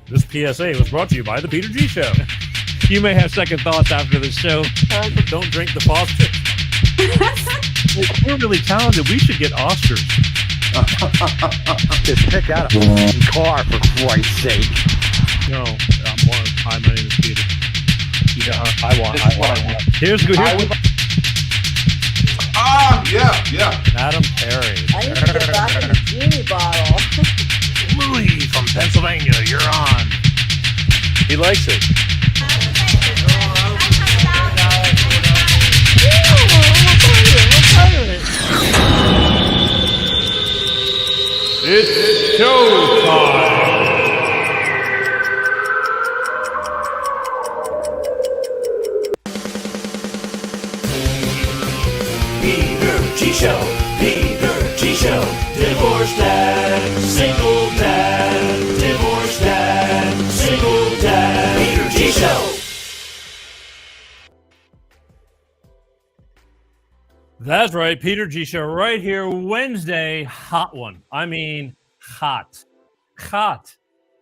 This PSA was brought to you by the Peter G Show. You may have second thoughts after this show. Don't drink the faucet. We're really talented. We should get Oscars. Just pick out a car, for Christ's sake. No, hi, my name is Peter. I want. Here's good. Yeah. Adam Perry. I need to get back in the genie bottle. Louis from Pennsylvania, you're on. He likes it. It's showtime. Peter G Show, Peter G Show, divorce dad, single dad, divorce dad, single dad, Peter G Show. That's right, Peter G Show right here, Wednesday, hot one. I mean, hot.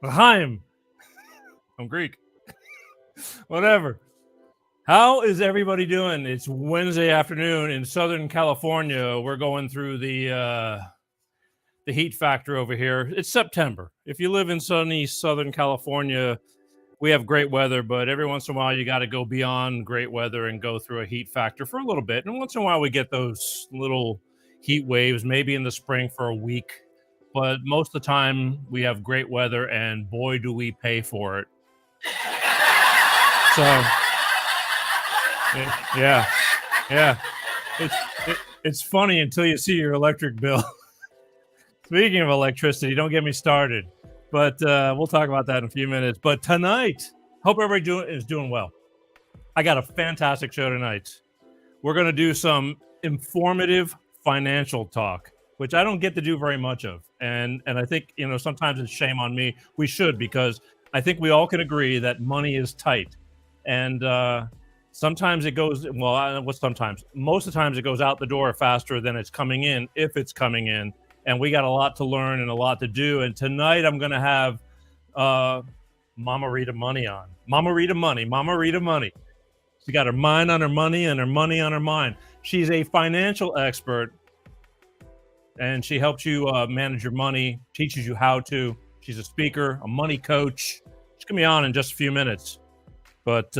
I'm Greek. Whatever. How is everybody doing? It's Wednesday afternoon in Southern California. We're going through the heat factor over here. It's September. If you live in sunny Southern California, we have great weather, but every once in a while you got to go beyond great weather and go through a heat factor for a little bit. And once in a while we get those little heat waves, maybe in the spring for a week. But most of the time we have great weather, and boy, do we pay for it. So, yeah. It's funny until you see your electric bill. Speaking of electricity, don't get me started. But we'll talk about that in a few minutes. But tonight, hope everybody is doing well. I got a fantastic show tonight. We're going to do some informative financial talk, which I don't get to do very much of. And I think, sometimes it's shame on me. We should, because I think we all can agree that money is tight. And sometimes it goes, sometimes? Most of the times it goes out the door faster than it's coming in, if it's coming in. And we got a lot to learn and a lot to do. And tonight I'm going to have Mama Rita Money on. Mama Rita Money. She got her mind on her money and her money on her mind. She's a financial expert, and she helps you manage your money, teaches you how to. She's a speaker, a money coach. She's going to be on in just a few minutes. But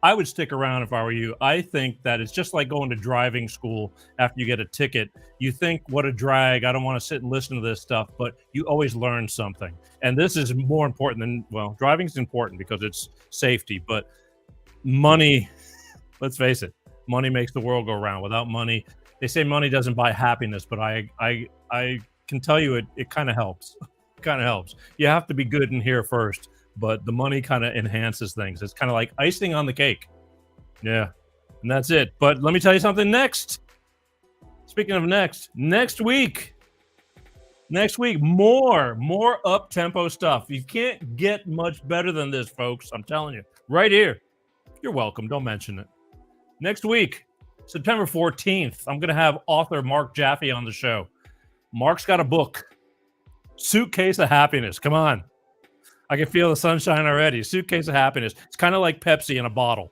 I would stick around if I were you. I think that it's just like going to driving school after you get a ticket. You think, what a drag. I don't want to sit and listen to this stuff, but you always learn something. And this is more important than, driving is important because it's safety, but money, let's face it, money makes the world go round. Without money, they say money doesn't buy happiness, but I can tell you it kind of helps. It kind of helps. You have to be good in here first. But the money kind of enhances things. It's kind of like icing on the cake. Yeah, and that's it. But let me tell you something next. Speaking of next week, more up-tempo stuff. You can't get much better than this, folks. I'm telling you, right here. You're welcome. Don't mention it. Next week, September 14th, I'm going to have author Mark Jaffe on the show. Mark's got a book, Suitcase of Happiness. Come on. I can feel the sunshine already. Suitcase of Happiness. It's kind of like Pepsi in a bottle,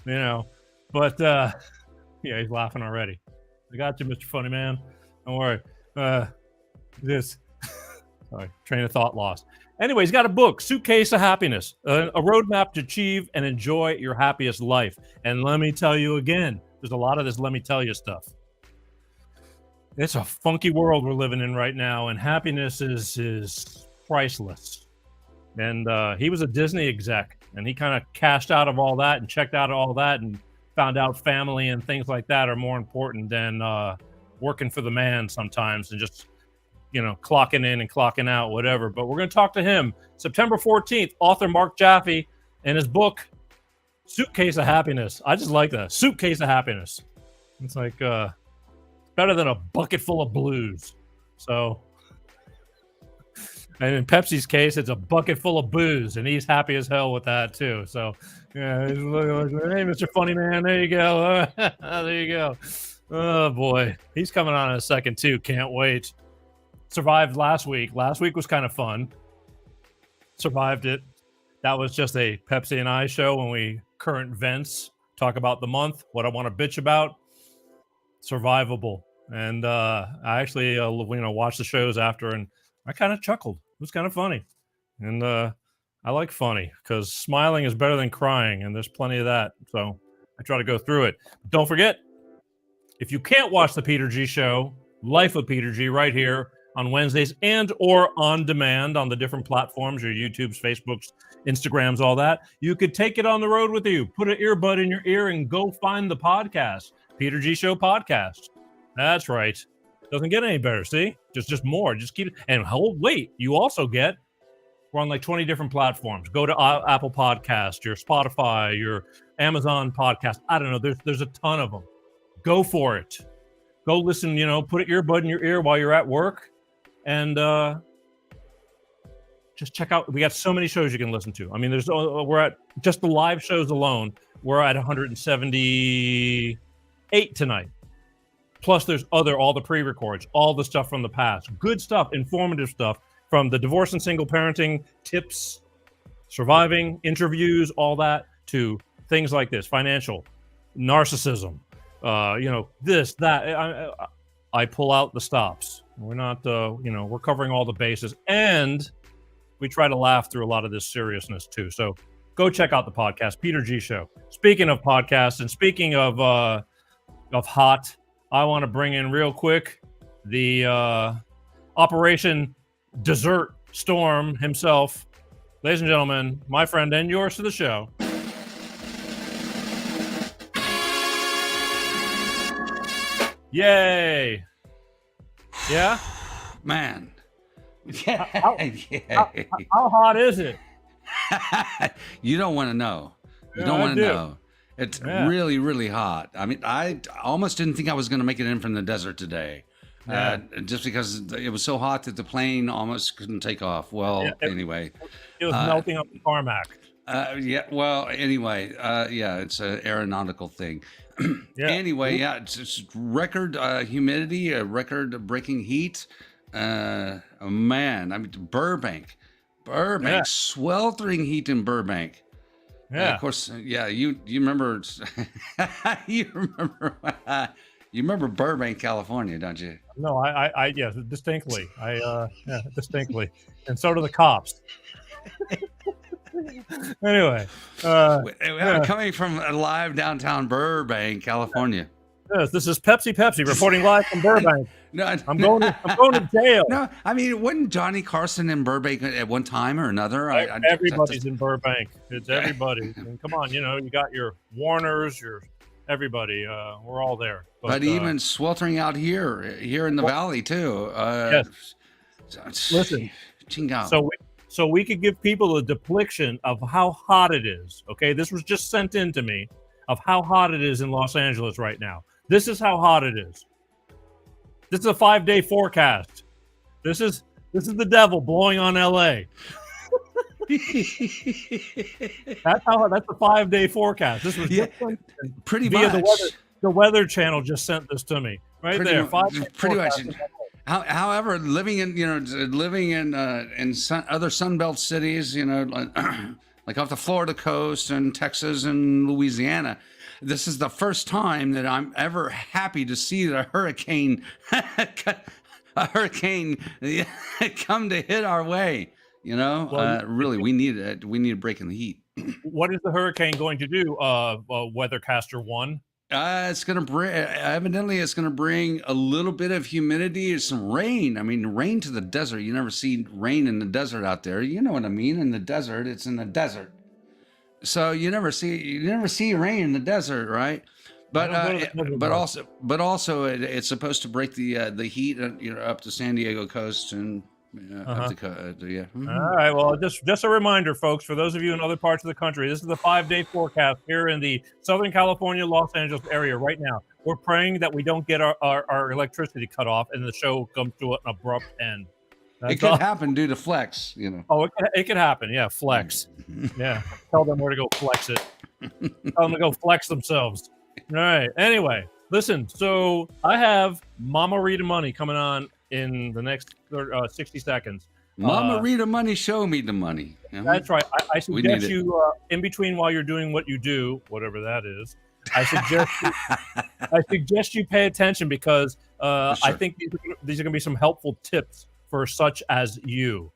But, yeah, he's laughing already. I got you, Mr. Funny Man. Don't worry. Sorry, train of thought lost. Anyway, he's got a book, Suitcase of Happiness, a roadmap to achieve and enjoy your happiest life. And let me tell you again, there's a lot of this let me tell you stuff. It's a funky world we're living in right now, and happiness is priceless. And he was a Disney exec, and he kind of cashed out of all that and checked out of all that and found out family and things like that are more important than working for the man sometimes and just, clocking in and clocking out, whatever. But we're going to talk to him September 14th, author Mark Jaffe, and his book, Suitcase of Happiness. I just like that. Suitcase of Happiness. It's like better than a bucket full of blues. So... And in Pepsi's case, it's a bucket full of booze, and he's happy as hell with that, too. So, yeah, he's like, hey, Mr. Funny Man, there you go. There you go. Oh, boy. He's coming on in a second, too. Can't wait. Survived last week. Last week was kind of fun. survived it. That was just a Pepsi and I show when we current events talk about the month, what I want to bitch about. Survivable. And I actually watched the shows after, and I kind of chuckled. It was kind of funny. And I like funny because smiling is better than crying, and there's plenty of that. So I try to go through it. Don't forget, if you can't watch the Peter G Show, Life of Peter G, right here on Wednesdays and or on demand on the different platforms, your YouTubes, Facebooks, Instagrams, all that, you could take it on the road with you. Put an earbud in your ear and go find the podcast, Peter G Show Podcast. That's right. Doesn't get any better. See, just more. Just keep it. And wait, you also get. We're on like 20 different platforms. Go to Apple Podcast, your Spotify, your Amazon Podcast. I don't know. There's a ton of them. Go for it. Go listen. Put an earbud in your ear while you're at work, and just check out. We got so many shows you can listen to. I mean, we're at just the live shows alone. We're at 178 tonight. Plus, there's all the pre-records, all the stuff from the past, good stuff, informative stuff from the divorce and single parenting tips, surviving, interviews, all that, to things like this, financial, narcissism, this, that. I pull out the stops. We're not, we're covering all the bases, and we try to laugh through a lot of this seriousness too. So go check out the podcast, Peter G Show. Speaking of podcasts and speaking of hot, I want to bring in real quick the Operation Desert Storm himself. Ladies and gentlemen, my friend and yours to the show. Yay. Yeah? Man. How hot is it? You don't want to know. You don't want to know. It's really, really hot. I mean, I almost didn't think I was going to make it in from the desert today. Just because it was so hot that the plane almost couldn't take off. Well, anyway. It was melting up the tarmac. It's an aeronautical thing. Anyway, it's record humidity, record-breaking heat. Man, I mean, Burbank, sweltering heat in Burbank. Yeah, of course. Yeah, you remember, you remember Burbank, California, don't you? No, I yes, distinctly. Distinctly, and so do the cops. Anyway, coming from live downtown Burbank, California. Yes, this is Pepsi reporting live from Burbank. I'm going to jail. No, I mean, wasn't Johnny Carson in Burbank at one time or another? Everybody's in Burbank. It's everybody. And come on, you got your Warners, your everybody. We're all there. But even sweltering out here in the valley too. Yes. Listen. So we could give people a depiction of how hot it is. Okay, this was just sent in to me of how hot it is in Los Angeles right now. This is how hot it is. This is a 5-day forecast. This is the devil blowing on LA. That's the 5-day forecast. This was pretty much. The Weather Channel just sent this to me right there. 5 pretty much. However, living in other Sunbelt cities, like off the Florida coast and Texas and Louisiana, this is the first time that I'm ever happy to see a hurricane come to hit our way. Really, we need a break in the heat. What is the hurricane going to do? Weathercaster 1. It's going to bring, evidently it's going to bring a little bit of humidity and some rain. I mean, rain to the desert. You never see rain in the desert out there. You know what I mean? In the desert, it's in the desert. So you never see rain in the desert, right? But also it's supposed to break the heat, up to San Diego coast and up the All right. Well, just a reminder, folks, for those of you in other parts of the country, this is the 5-day forecast here in the Southern California, Los Angeles area right now. We're praying that we don't get our electricity cut off and the show comes to an abrupt end. It could happen due to flex, Oh, it could happen. Yeah, flex. Yeah. Tell them where to go flex it. Tell them to go flex themselves. All right. Anyway, listen. So I have Mammaritamoney coming on in the next 60 seconds. Mammaritamoney, show me the money. That's right. I We need suggest it. you in between while you're doing what you do, whatever that is. I suggest you pay attention because I Sure. think these are going to be some helpful tips for such as you.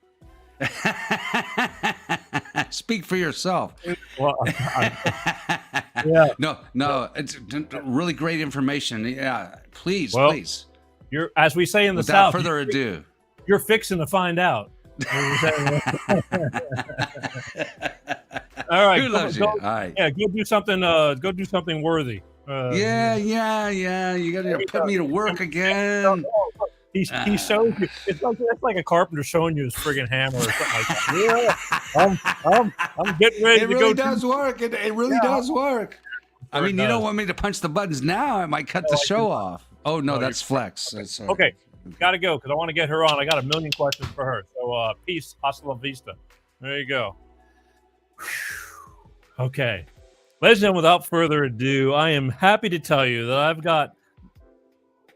Speak for yourself. Well, yeah. No, it's really great information. Yeah, please, Well, please. You're, as we say in the Without South, further ado. you're fixing to find out. All right, Who loves you? All right. Yeah, go do something. Go do something worthy. Yeah. You got to put me to work again. He shows you. It's like a carpenter showing you his friggin' hammer or something like that. Yeah, I'm getting ready It to really go. does work. It really does work. I mean, you don't want me to punch the buttons now. I might cut the show off. Oh no, that's Flex. That's okay. Gotta go because I want to get her on. I got a million questions for her. So peace, hasta la vista. There you go. Okay, ladies and gentlemen, without further ado, I am happy to tell you that I've got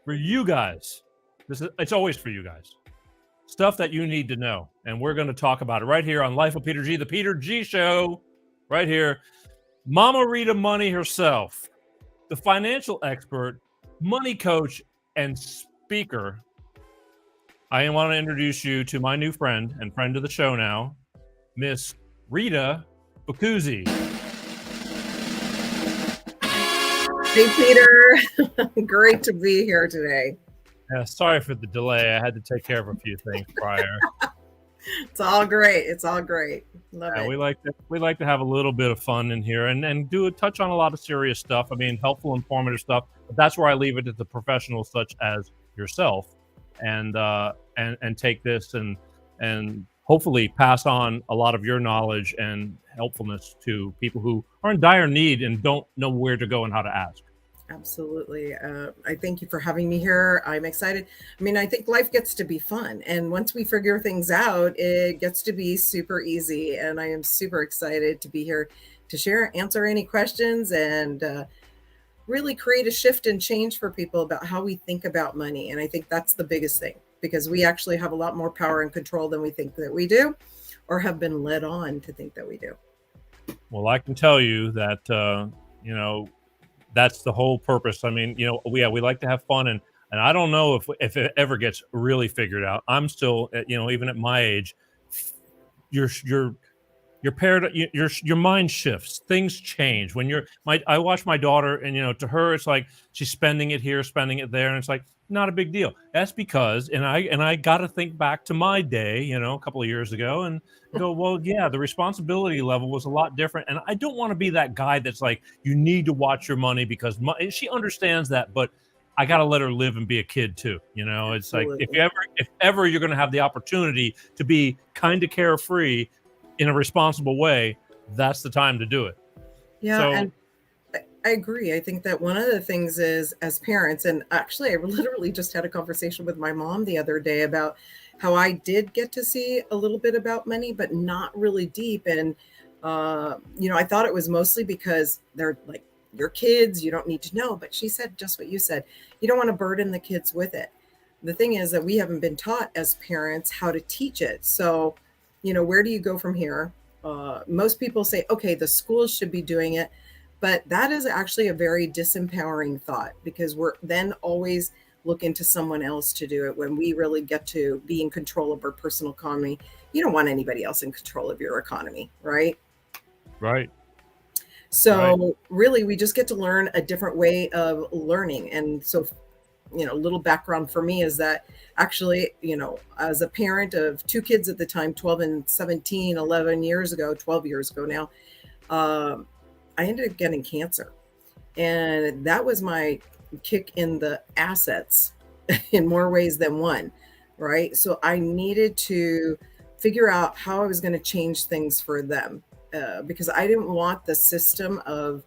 for you guys. It's always for you guys. Stuff that you need to know, and we're going to talk about it right here on Life of Peter G, the Peter G Show, right here. Mammaritamoney herself, the financial expert, money coach, and speaker. I want to introduce you to my new friend and friend of the show now, Miss Rita Boccuzzi. Hey, Peter. Great to be here today. Yeah, sorry for the delay. I had to take care of a few things prior. It's all great. It's all great. Love it. We like to have a little bit of fun in here and do a touch on a lot of serious stuff. I mean, helpful, informative stuff. But that's where I leave it to the professionals such as yourself, and take this and hopefully pass on a lot of your knowledge and helpfulness to people who are in dire need and don't know where to go and how to ask. Absolutely. I thank you for having me here. I'm excited. I mean, I think life gets to be fun. And once we figure things out, it gets to be super easy. And I am super excited to be here to share, answer any questions, and really create a shift and change for people about how we think about money. And I think that's the biggest thing, because we actually have a lot more power and control than we think that we do, or have been led on to think that we do. Well, I can tell you that, that's the whole purpose. I mean, we like to have fun, and I don't know if it ever gets really figured out. I'm still, even at my age, your mind shifts. Things change when I watch my daughter, and to her it's like she's spending it here, spending it there, and it's like not a big deal. That's because, and I got to think back to my day, a couple of years ago, and go, well, yeah, the responsibility level was a lot different. And I don't want to be that guy that's like, you need to watch your money because she understands that, but I got to let her live and be a kid too. It's Absolutely. like, if ever you're going to have the opportunity to be kind of carefree in a responsible way, that's the time to do it. Yeah. So, And I agree. I think that one of the things is, as parents, and actually I literally just had a conversation with my mom the other day about how I did get to see a little bit about money, but not really deep. And, I thought it was mostly because they're like, your kids, you don't need to know. But she said just what you said. You don't want to burden the kids with it. The thing is that we haven't been taught as parents how to teach it. So, where do you go from here? Most people say, okay, the schools should be doing it. But that is actually a very disempowering thought, because we're then always looking to someone else to do it when we really get to be in control of our personal economy. You don't want anybody else in control of your economy, right? right. So really, we just get to learn a different way of learning. And so, a little background for me is that actually, as a parent of two kids at the time, 12 and 17, 11 years ago, 12 years ago now, I ended up getting cancer. And that was my kick in the assets in more ways than one, right? So I needed to figure out how I was going to change things for them, because I didn't want the system of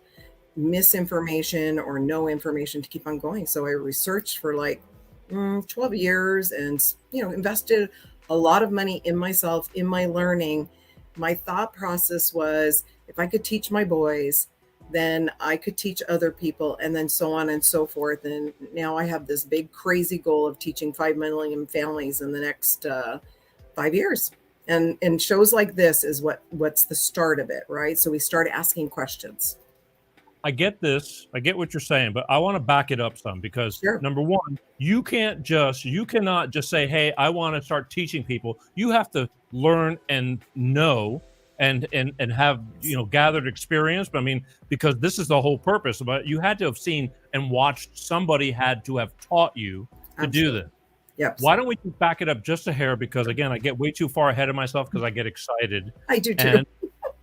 misinformation or no information to keep on going. So I researched for like 12 years and, invested a lot of money in myself, in my learning. My thought process was, if I could teach my boys, then I could teach other people, and then so on and so forth. And now I have this big, crazy goal of teaching 5 million families in the next 5 years. And shows like this is what's the start of it, right? So we start asking questions. I get this. I get what you're saying, but I want to back it up some because Sure. number one, you cannot just say, hey, I want to start teaching people. You have to learn and know and have, gathered experience. But I mean, because this is the whole purpose, but you had to have seen and watched, somebody had to have taught you to do this. Yep. Why don't we back it up just a hair? Because again, I get way too far ahead of myself because I get excited. I do too. And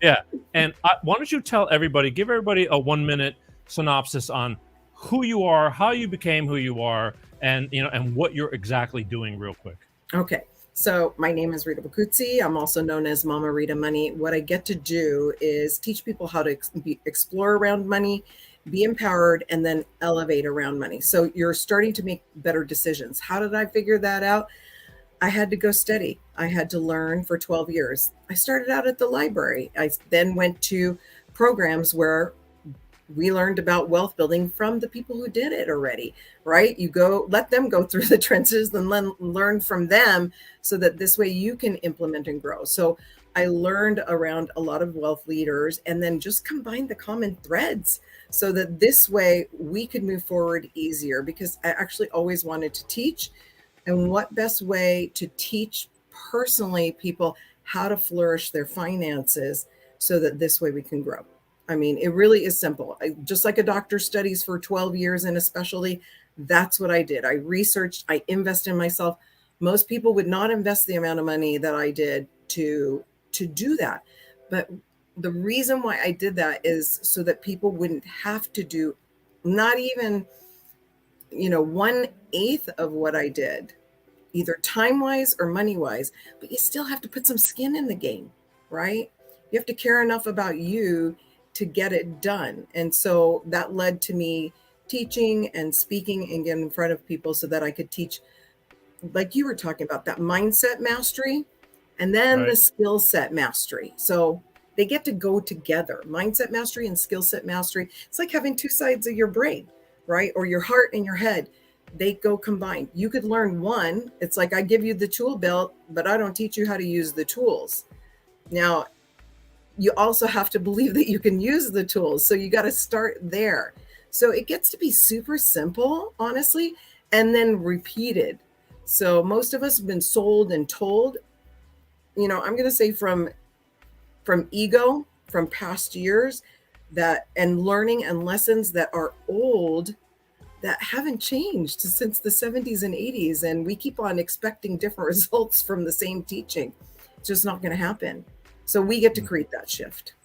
yeah. And why don't you give everybody a 1 minute synopsis on who you are, how you became who you are, and what you're exactly doing real quick. Okay. So my name is Rita Boccuzzi. I'm also known as Mammaritamoney. What I get to do is teach people how to explore around money, be empowered, and then elevate around money. So you're starting to make better decisions. How did I figure that out? I had to go study. I had to learn for 12 years. I started out at the library. I then went to programs where we learned about wealth building from the people who did it already, right? You let them go through the trenches and then learn from them so that this way you can implement and grow. So I learned around a lot of wealth leaders and then just combined the common threads so that this way we could move forward easier, because I actually always wanted to teach. And what best way to teach personally people how to flourish their finances so that this way we can grow? I mean, it really is simple. Just like a doctor studies for 12 years in a specialty, that's what I did. I researched, I invested in myself. Most people would not invest the amount of money that I did to do that. But the reason why I did that is so that people wouldn't have to do not even, 1/8 of what I did, either time-wise or money-wise, but you still have to put some skin in the game, right? You have to care enough about you to get it done. And so that led to me teaching and speaking and getting in front of people so that I could teach, like you were talking about, that mindset mastery and then the skill set mastery. So they get to go together. Mindset mastery and skill set mastery. It's like having two sides of your brain, right? Or your heart and your head. They go combined. You could learn one. It's like I give you the tool belt, but I don't teach you how to use the tools. Now, you also have to believe that you can use the tools. So you got to start there. So it gets to be super simple, honestly, and then repeated. So most of us have been sold and told, I'm going to say from ego, from past years, that and learning and lessons that are old, that haven't changed since the 70s and 80s. And we keep on expecting different results from the same teaching. It's just not going to happen. So we get to create that shift.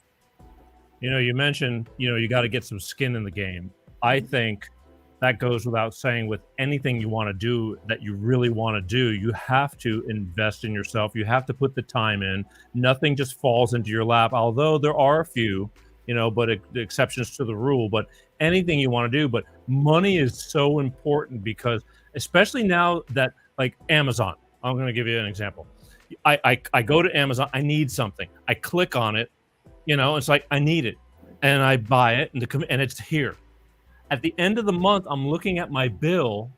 You mentioned, you got to get some skin in the game. I think that goes without saying. With anything you want to do that you really want to do, you have to invest in yourself. You have to put the time in. Nothing just falls into your lap, although there are a few, but exceptions to the rule. But anything you want to do, but money is so important, because especially now that, like Amazon, I'm going to give you an example. I go to Amazon, I need something. I click on it, it's like, I need it. And I buy it and it's here. At the end of the month, I'm looking at my bill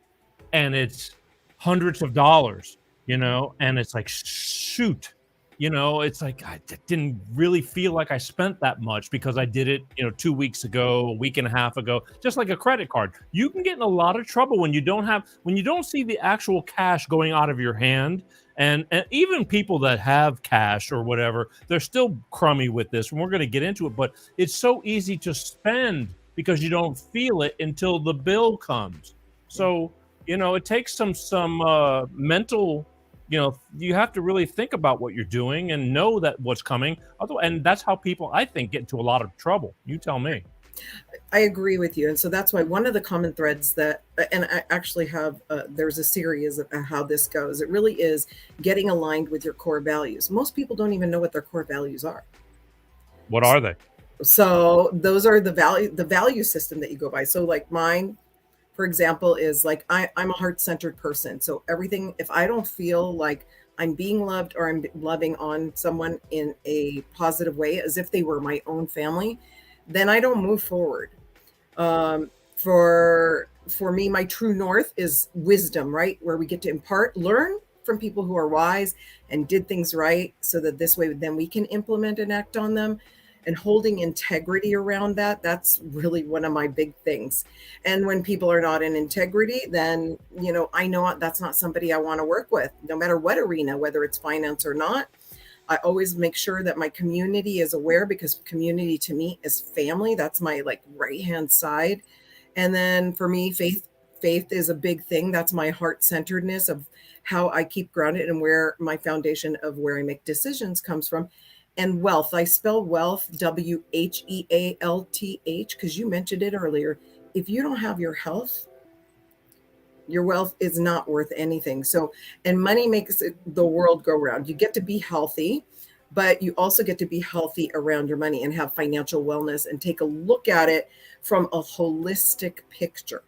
and it's hundreds of dollars, and it's like, shoot, it's like, I didn't really feel like I spent that much because I did it, 2 weeks ago, a week and a half ago, just like a credit card. You can get in a lot of trouble when you don't see the actual cash going out of your hand. And even people that have cash or whatever, they're still crummy with this. And we're going to get into it, but it's so easy to spend because you don't feel it until the bill comes. So, it takes some mental, you have to really think about what you're doing and know that what's coming. And that's how people, I think, get into a lot of trouble. You tell me. I agree with you. And so that's why one of the common threads that, and I actually have, there's a series of how this goes. It really is getting aligned with your core values. Most people don't even know what their core values are. What are they? So those are the value system that you go by. So like mine, for example, is like, I'm a heart-centered person. So everything, if I don't feel like I'm being loved or I'm loving on someone in a positive way, as if they were my own family, then I don't move forward. For me, my true north is wisdom, right? Where we get to impart, learn, from people who are wise and did things right, so that this way then we can implement and act on them. And holding integrity around that, that's really one of my big things. And when people are not in integrity, then, I know that's not somebody I want to work with, no matter what arena, whether it's finance or not. I always make sure that my community is aware, because community to me is family. That's my right hand side. And then for me, faith is a big thing. That's my heart centeredness of how I keep grounded and where my foundation of where I make decisions comes from. And wealth, I spell wealth, WHEALTH, because you mentioned it earlier. If you don't have your health, your wealth is not worth anything. So, and money makes the world go round. You get to be healthy, but you also get to be healthy around your money and have financial wellness and take a look at it from a holistic picture.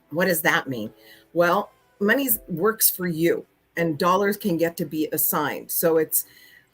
What does that mean? Well, money works for you, and dollars can get to be assigned. So it's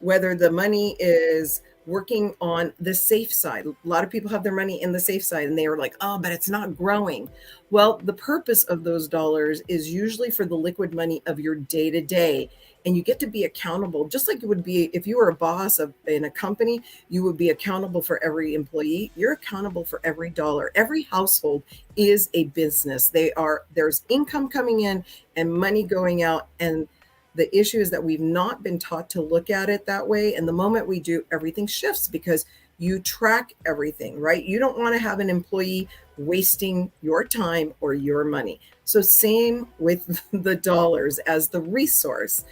whether the money is working on the safe side. A lot of people have their money in the safe side and they are like, oh, but it's not growing. Well, the purpose of those dollars is usually for the liquid money of your day to day. And you get to be accountable, just like it would be if you were a boss in a company, you would be accountable for every employee. You're accountable for every dollar. Every household is a business. There's income coming in and money going out. And the issue is that we've not been taught to look at it that way. And the moment we do, everything shifts, because you track everything, right? You don't want to have an employee wasting your time or your money. So same with the dollars as the resource.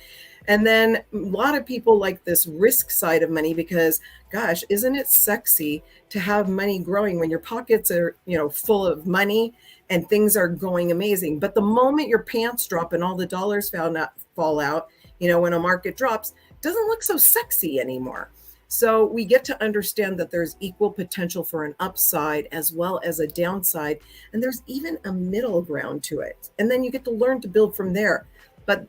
And then a lot of people like this risk side of money because, gosh, isn't it sexy to have money growing when your pockets are, full of money and things are going amazing. But the moment your pants drop and all the dollars fall out, when a market drops, it doesn't look so sexy anymore. So we get to understand that there's equal potential for an upside as well as a downside. And there's even a middle ground to it. And then you get to learn to build from there. But,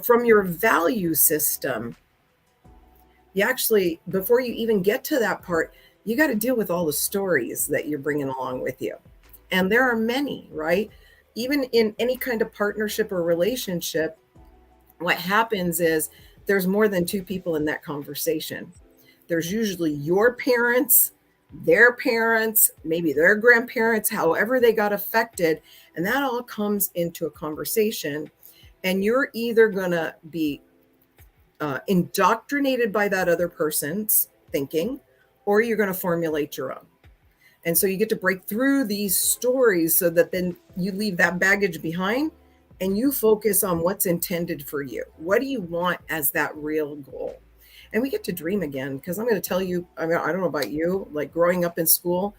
from your value system, you actually, before you even get to that part, you got to deal with all the stories that you're bringing along with you. And there are many, right? Even in any kind of partnership or relationship, what happens is there's more than two people in that conversation. There's usually your parents, their parents, maybe their grandparents, however they got affected. And that all comes into a conversation. And you're either going to be indoctrinated by that other person's thinking, or you're going to formulate your own. And so you get to break through these stories so that then you leave that baggage behind and you focus on what's intended for you. What do you want as that real goal? And we get to dream again, because I'm going to tell you, I don't know about you, like growing up in school,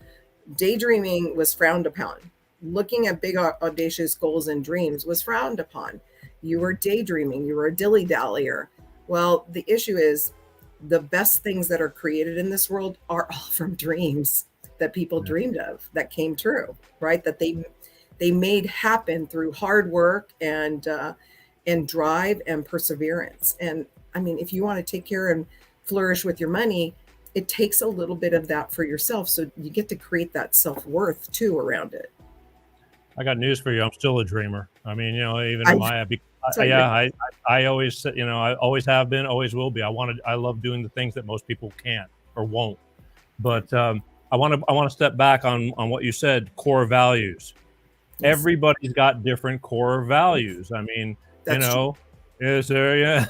daydreaming was frowned upon. Looking at big audacious goals and dreams was frowned upon. You were daydreaming, you were a dilly-dallyer. Well, the issue is the best things that are created in this world are all from dreams that people dreamed of, that came true, right? That they made happen through hard work and drive and perseverance. And I mean, if you want to take care and flourish with your money, it takes a little bit of that for yourself. So you get to create that self-worth too around it. I got news for you. I'm still a dreamer. I mean, even I always, I always have been, always will be. I love doing the things that most people can't or won't. But I want to step back on what you said, core values. Yes. Everybody's got different core values. I mean, that's true. Is there, yeah.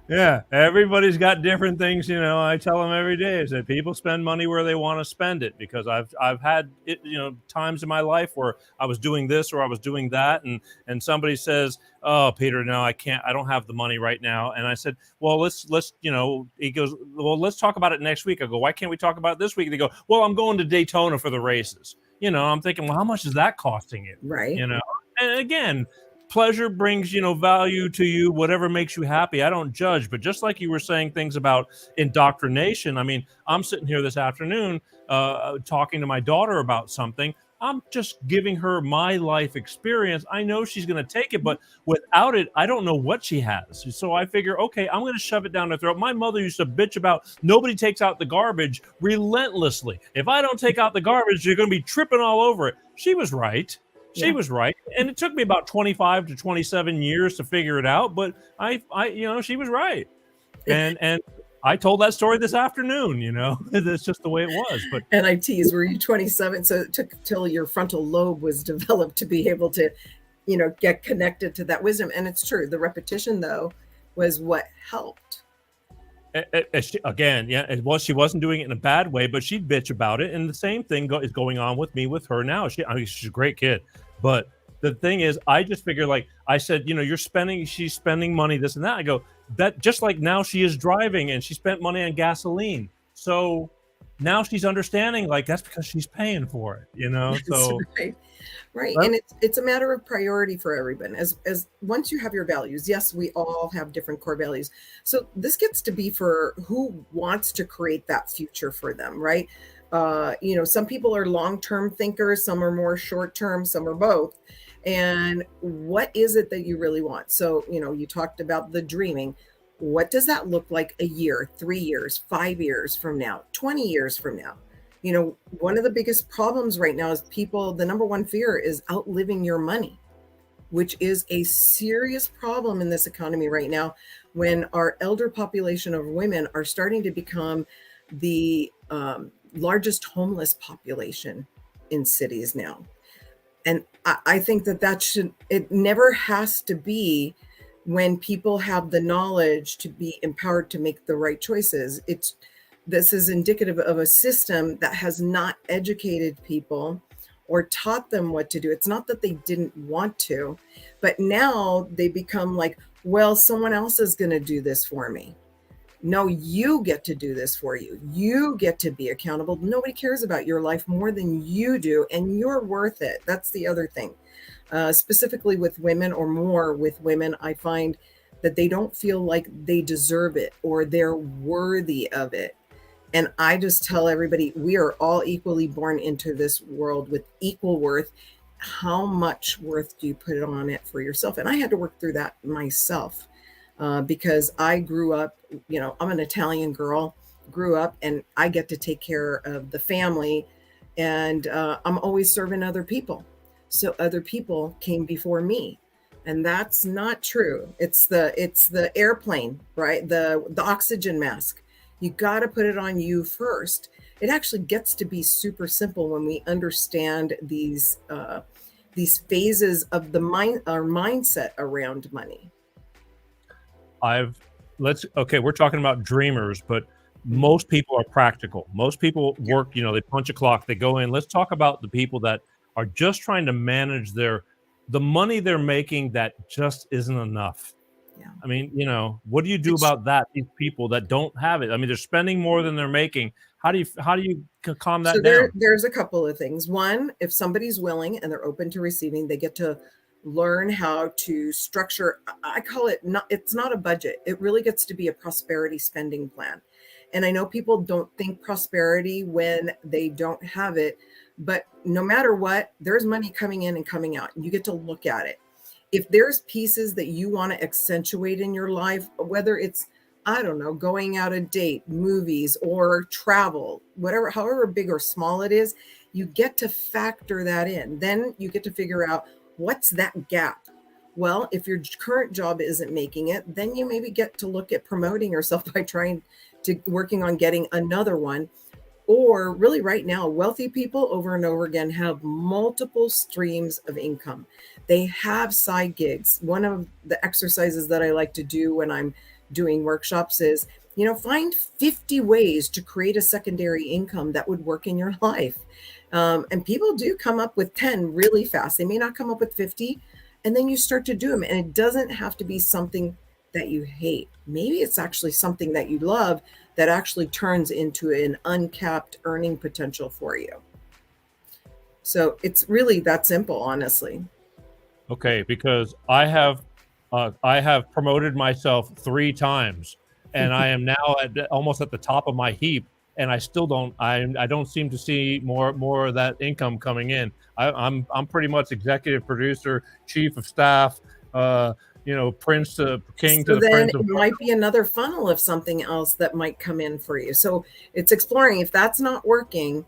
Yeah, everybody's got different things. I tell them every day is that people spend money where they want to spend it, because I've had it, times in my life where I was doing this or I was doing that, and somebody says, "Oh, Peter, no, I can't. I don't have the money right now." And I said, "Well, let's he goes, "Well, let's talk about it next week." I go, "Why can't we talk about it this week?" And they go, "Well, I'm going to Daytona for the races." I'm thinking, well, how much is that costing you? Right. And again, pleasure brings, value to you, whatever makes you happy. I don't judge. But just like you were saying things about indoctrination, I mean, I'm sitting here this afternoon talking to my daughter about something. I'm just giving her my life experience. I know she's going to take it, but without it, I don't know what she has. So I figure, okay, I'm going to shove it down her throat. My mother used to bitch about nobody takes out the garbage relentlessly. If I don't take out the garbage, you're going to be tripping all over it. She was right. She was right. And it took me about 25 to 27 years to figure it out, but I she was right. And I told that story this afternoon, that's just the way it was. But And I tease, were you 27? So it took till your frontal lobe was developed to be able to, get connected to that wisdom. And it's true. The repetition, though, was what helped. She wasn't doing it in a bad way, but she'd bitch about it. And the same thing is going on with me with her now. She's a great kid. But the thing is, I just figure, like I said, she's spending money, this and that. I go, that just like now she is driving and she spent money on gasoline. So now she's understanding, like, that's because she's paying for it, so. Right. And it's a matter of priority for everyone. As once you have your values, yes, we all have different core values. So this gets to be for who wants to create that future for them, right? Some people are long-term thinkers, some are more short-term, some are both. And what is it that you really want? So, you talked about the dreaming. What does that look like a year, 3 years, 5 years from now, 20 years from now? One of the biggest problems right now is the number one fear is outliving your money, which is a serious problem in this economy right now, when our elder population of women are starting to become the largest homeless population in cities now. And I think it never has to be when people have the knowledge to be empowered to make the right choices. This is indicative of a system that has not educated people or taught them what to do. It's not that they didn't want to, but now they become like, well, someone else is going to do this for me. No, you get to do this for you. You get to be accountable. Nobody cares about your life more than you do, and you're worth it. That's the other thing. Specifically with women, or more with women, I find that they don't feel like they deserve it or they're worthy of it. And I just tell everybody, we are all equally born into this world with equal worth. How much worth do you put on it for yourself? And I had to work through that myself because I grew up, I'm an Italian girl, grew up, and I get to take care of the family, and I'm always serving other people. So other people came before me. And that's not true. It's the airplane, right? The oxygen mask. You got to put it on you first. It actually gets to be super simple when we understand these phases of the mindset around money. We're talking about dreamers, but most people are practical. Most people work, they punch a clock, they go in. Let's talk about the people that are just trying to manage the money they're making that just isn't enough. Yeah. I mean, what do you do about that? These people that don't have it. I mean, they're spending more than they're making. How do you calm that down? There's a couple of things. One, if somebody's willing and they're open to receiving, they get to learn how to structure. I call it it's not a budget. It really gets to be a prosperity spending plan. And I know people don't think prosperity when they don't have it, but no matter what, there's money coming in and coming out. You get to look at it. If there's pieces that you want to accentuate in your life, whether it's, I don't know, going out a date, movies, or travel, however big or small it is, you get to factor that in. Then you get to figure out what's that gap. Well, if your current job isn't making it, then you maybe get to look at promoting yourself by working on getting another one. Or really right now, wealthy people over and over again have multiple streams of income. They have side gigs. One of the exercises that I like to do when I'm doing workshops is, find 50 ways to create a secondary income that would work in your life. And people do come up with 10 really fast. They may not come up with 50, and then you start to do them. And it doesn't have to be something that you hate. Maybe it's actually something that you love that actually turns into an uncapped earning potential for you. So it's really that simple, honestly. Okay, because I have promoted myself 3 times, and I am now almost at the top of my heap, and I still don't. I don't seem to see more of that income coming in. I'm pretty much executive producer, chief of staff. Prince to king to the then prince. It might be another funnel of something else that might come in for you. So it's exploring. If that's not working,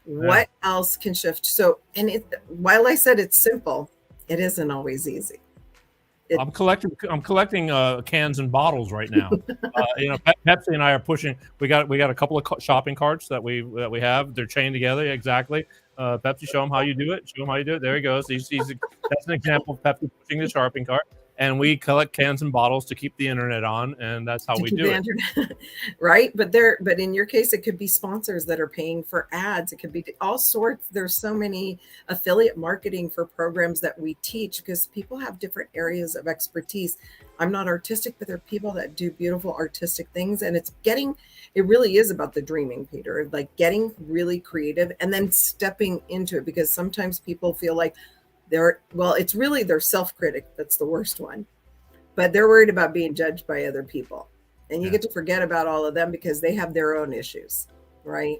What else can shift? So, and while I said it's simple, it isn't always easy. I'm collecting cans and bottles right now. Pepsi and I are pushing. We got a couple of shopping carts that we have. They're chained together. Exactly. Pepsi, show them how you do it. Show him how you do it. There he goes. That's an example of Pepsi pushing the shopping cart. And we collect cans and bottles to keep the internet on, and that's how we do it. Right? But in your case, it could be sponsors that are paying for ads. It could be all sorts. There's so many affiliate marketing for programs that we teach because people have different areas of expertise. I'm not artistic, but there are people that do beautiful artistic things, and it really is about the dreaming, Peter, like getting really creative and then stepping into it, because sometimes people feel like it's really their self-critic that's the worst one, but they're worried about being judged by other people, and you get to forget about all of them because they have their own issues, right?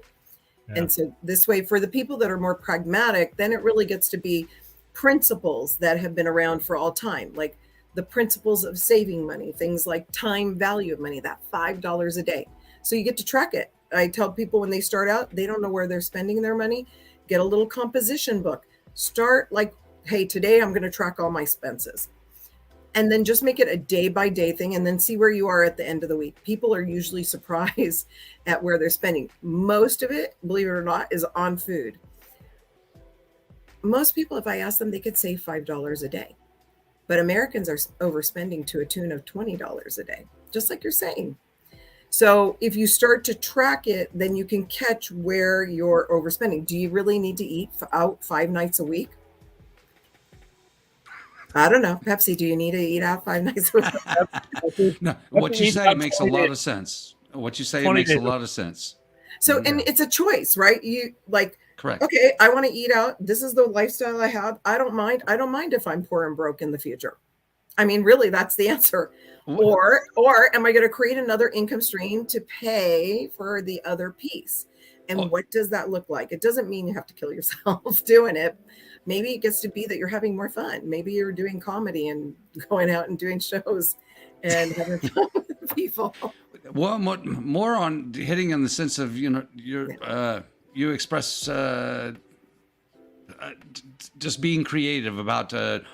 And so this way, for the people that are more pragmatic, then it really gets to be principles that have been around for all time, like the principles of saving money, things like time value of money, that $5 a day. So you get to track it. I tell people when they start out, they don't know where they're spending their money, get a little composition book. Start like, hey, today I'm going to track all my expenses. And then just make it a day by day thing, and then see where you are at the end of the week. People are usually surprised at where they're spending. Most of it, believe it or not, is on food. Most people, if I ask them, they could save $5 a day. But Americans are overspending to a tune of $20 a day, just like you're saying. So if you start to track it, then you can catch where you're overspending. Do you really need to eat out 5 nights a week? I don't know. Pepsi, do you need to eat out 5 nights a week? No, what you say makes a lot of sense. What you say makes a lot of sense. So, and it's a choice, right? You like, correct. Okay, I want to eat out. This is the lifestyle I have. I don't mind. I don't mind if I'm poor and broke in the future. I mean, really, that's the answer. Or am I going to create another income stream to pay for the other piece? And what does that look like? It doesn't mean you have to kill yourself doing it. Maybe it gets to be that you're having more fun. Maybe you're doing comedy and going out and doing shows and having fun with people. Well, more on hitting on the sense of, you express just being creative about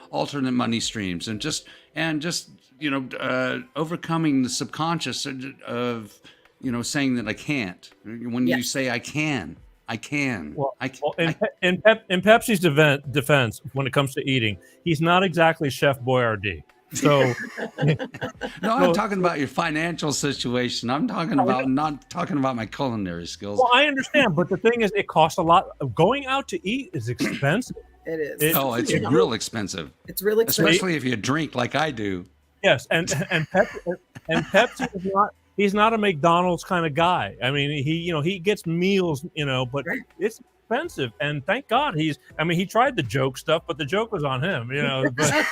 alternate money streams and just overcoming the subconscious of saying that I can't. When you say I can. Well, in Pepsi's defense, when it comes to eating, he's not exactly Chef Boyardee. So, no, I'm talking about your financial situation. I'm talking about not talking about my culinary skills. Well, I understand, but the thing is, it costs a lot. Going out to eat is expensive. It is. It's real expensive. It's really expensive, especially if you drink like I do. Yes, and Pepsi is not. He's not a McDonald's kind of guy. I mean, he gets meals, but it's expensive. And thank God he tried the joke stuff, but the joke was on him, But,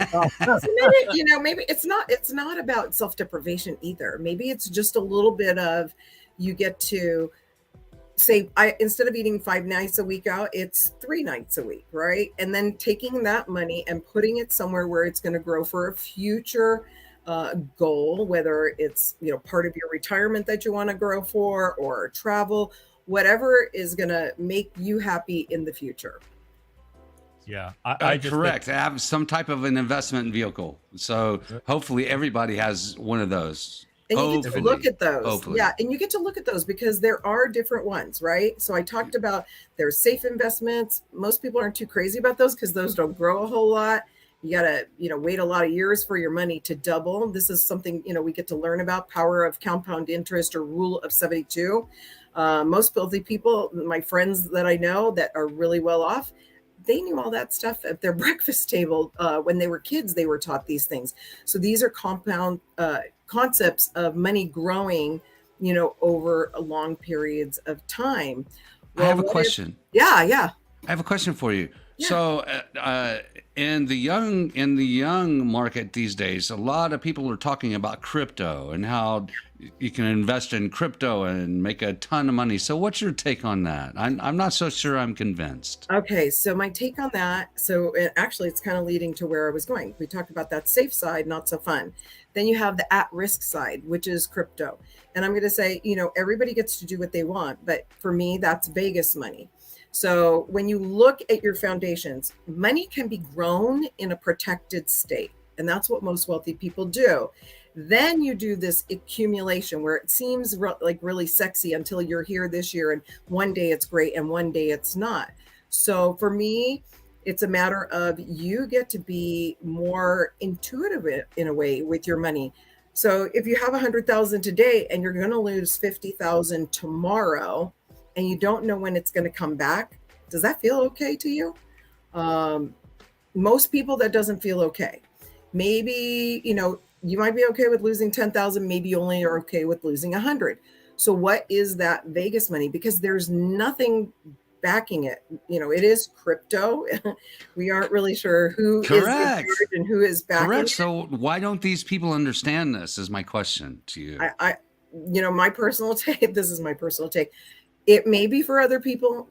so maybe it's not about self-deprivation either. Maybe it's just a little bit of, you get to say, instead of eating 5 nights a week out, it's 3 nights a week, right? And then taking that money and putting it somewhere where it's going to grow for a future goal, whether it's part of your retirement that you want to grow for, or travel, whatever is going to make you happy in the future. Yeah, I just correct. Have some type of an investment vehicle. So hopefully everybody has one of those. And you get to look at those. Hopefully. Yeah, and you get to look at those because there are different ones, right? So I talked about there's safe investments. Most people aren't too crazy about those because those don't grow a whole lot. You got to, wait a lot of years for your money to double. This is something, we get to learn about, power of compound interest, or rule of 72. Most wealthy people, my friends that I know that are really well off, they knew all that stuff at their breakfast table. When they were kids, they were taught these things. So these are compound concepts of money growing, over long periods of time. Well, I have a question. Yeah. I have a question for you. Yeah. So, in the young market these days, a lot of people are talking about crypto and how you can invest in crypto and make a ton of money. So, what's your take on that? I'm not so sure I'm convinced. Okay, so my take on that, actually it's kind of leading to where I was going. We talked about that safe side, not so fun. Then you have the at-risk side, which is crypto. And I'm going to say, everybody gets to do what they want, but for me, that's Vegas money. So when you look at your foundations, money can be grown in a protected state. And that's what most wealthy people do. Then you do this accumulation where it seems like really sexy until you're here this year and one day it's great and one day it's not. So for me, it's a matter of you get to be more intuitive in a way with your money. So if you have 100,000 today and you're going to lose 50,000 tomorrow and you don't know when it's going to come back, does that feel okay to you? Most people, that doesn't feel okay. Maybe, you might be okay with losing 10,000. Maybe you only are okay with losing 100. So what is that Vegas money? Because there's nothing backing it. It is crypto. We aren't really sure who Correct. is and who is backing Correct. it. So why don't these people understand this is my question to you. My personal take, this is my personal take. It may be for other people.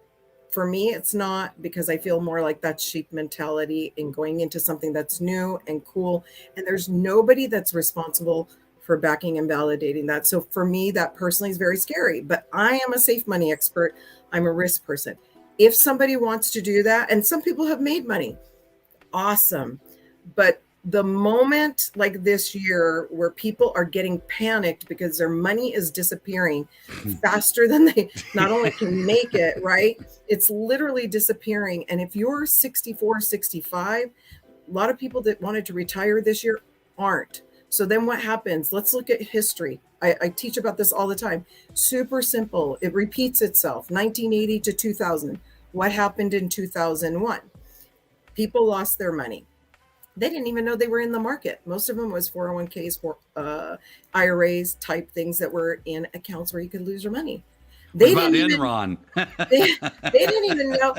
For me, it's not, because I feel more like that sheep mentality in going into something that's new and cool. And there's nobody that's responsible for backing and validating that. So for me, that personally is very scary, but I am a safe money expert. I'm a risk person. If somebody wants to do that, and some people have made money, awesome. But the moment like this year where people are getting panicked because their money is disappearing faster than they not only can make it, right? It's literally disappearing. And if you're 64, 65, a lot of people that wanted to retire this year aren't. So then what happens? Let's look at history. I teach about this all the time. Super simple. It repeats itself. 1980 to 2000. What happened in 2001? People lost their money. They didn't even know they were in the market. Most of them was 401ks, for IRAs type things that were in accounts where you could lose your money. What about Enron? They didn't even know,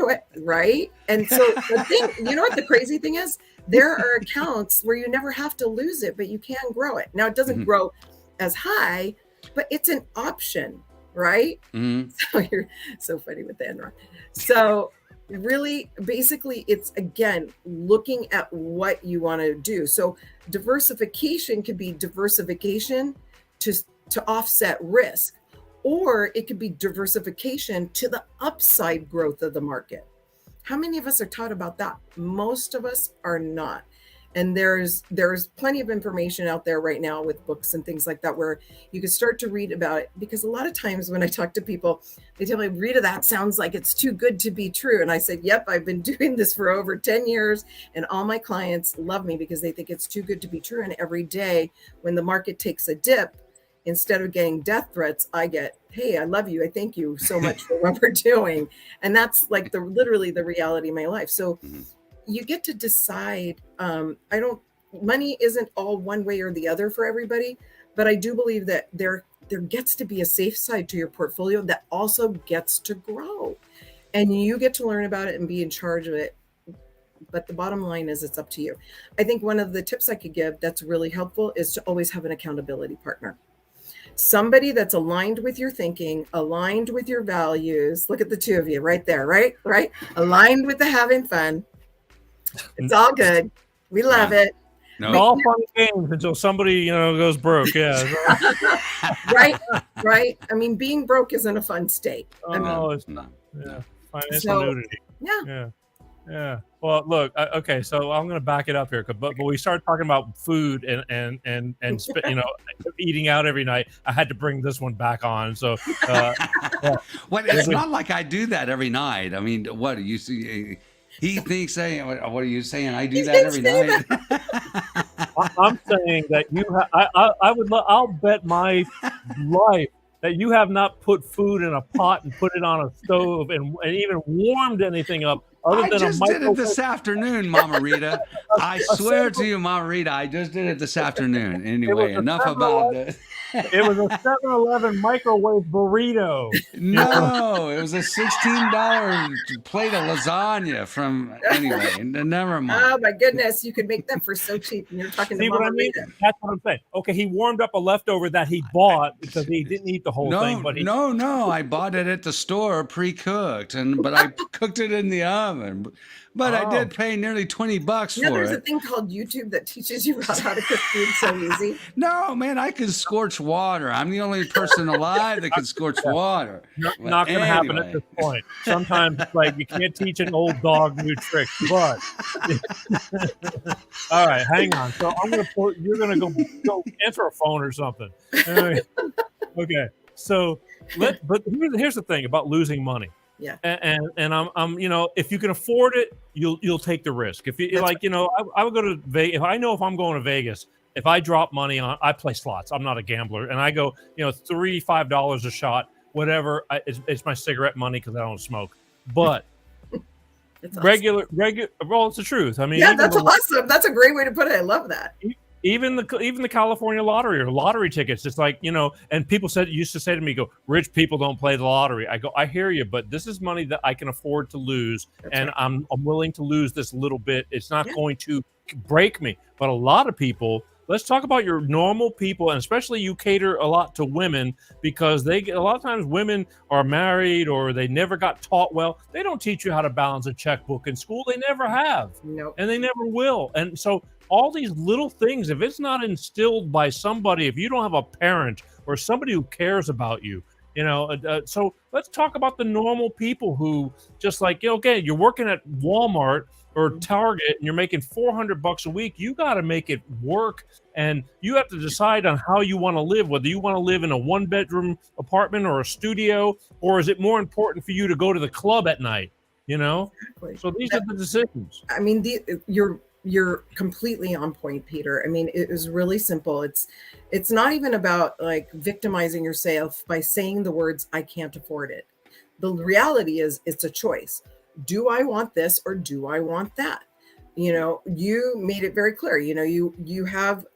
what, right? And so the thing, what the crazy thing is? There are accounts where you never have to lose it, but you can grow it. Now it doesn't grow as high, but it's an option, right? So you're so funny with the Enron. So really, basically, it's again looking at what you want to do. So diversification could be diversification to offset risk, or it could be diversification to the upside growth of the market. How many of us are taught about that? Most of us are not. And there's plenty of information out there right now with books and things like that where you can start to read about it. Because a lot of times when I talk to people, they tell me, Rita, that sounds like it's too good to be true. And I said, yep, I've been doing this for over 10 years. And all my clients love me because they think it's too good to be true. And every day when the market takes a dip, instead of getting death threats, I get, hey, I love you. I thank you so much for what we're doing. And that's like literally the reality of my life. So you get to decide. Money isn't all one way or the other for everybody, but I do believe that there gets to be a safe side to your portfolio that also gets to grow, and you get to learn about it and be in charge of it. But the bottom line is it's up to you. I think one of the tips I could give that's really helpful is to always have an accountability partner. Somebody that's aligned with your thinking, aligned with your values. Look at the two of you right there, right? Aligned with the having fun. It's all good. We love it. No. All fun games until somebody goes broke. Yeah. Right. I mean, being broke isn't a fun state. It's No. yeah. Financial nudity. Yeah. Well, look. Okay, so I'm going to back it up here, but we started talking about food and eating out every night. I had to bring this one back on. So, Well, it's not like I do that every night. I mean, what do you see? He thinks saying, what are you saying? I do that every night. I'm saying that I'll bet my life that you have not put food in a pot and put it on a stove and even warmed anything up other I than a just did it microwave. this afternoon, Mama Rita. I swear to you, Mama Rita, I just did it this afternoon. Anyway, a enough about 7-Eleven this. It was a 7-Eleven microwave burrito. No, it was a $16 plate of lasagna from, anyway, never mind. Oh my goodness, you could make that for so cheap. And you're talking to See what Mama I mean? Rita. That's what I'm saying. Okay, he warmed up a leftover that he bought because he didn't eat the whole thing. But No, I bought it at the store pre-cooked, but I cooked it in the oven. But I did pay nearly $20 You know, for there's a it. thing called YouTube that teaches you about how to cook food so easy. No, man, I can scorch water. I'm the only person alive that can scorch water. not going to happen at Anyway. this point. Sometimes, like, you can't teach an old dog new tricks. But all right, hang on. So you're going to go answer a phone or something. Okay. So but here's the thing about losing money. Yeah. And I'm if you can afford it, you'll take the risk. If you That's like, I would go to Vegas. If I know if I'm going to Vegas, if I drop money on, I play slots. I'm not a gambler, and I go, $3-5 a shot, whatever. It's my cigarette money because I don't smoke. But It's awesome. regular. Well, it's the truth. I mean, Yeah, even that's awesome. That's a great way to put it. I love that. even the California lottery or lottery tickets. It's like, and people used to say to me, go, rich people don't play the lottery. I go, I hear you, but this is money that I can afford to lose. That's and right. I'm willing to lose this little bit. It's not Yeah. going to break me. But a lot of people, let's talk about your normal people, and especially you cater a lot to women because a lot of times women are married or they never got taught well. They don't teach you how to balance a checkbook in school. They never have. Nope. And they never will. And so all these little things, if it's not instilled by somebody, if you don't have a parent or somebody who cares about you, so let's talk about the normal people who just like, okay, you're working at Walmart or Target and you're making $400 a week. You got to make it work, and you have to decide on how you want to live, whether you want to live in a 1-bedroom apartment or a studio, or is it more important for you to go to the club at night, Exactly. So these are the decisions. I mean, you're completely on point, Peter. I mean, it is really simple. It's not even about like victimizing yourself by saying the words, I can't afford it. The reality is it's a choice. Do I want this or do I want that? You made it very clear, you have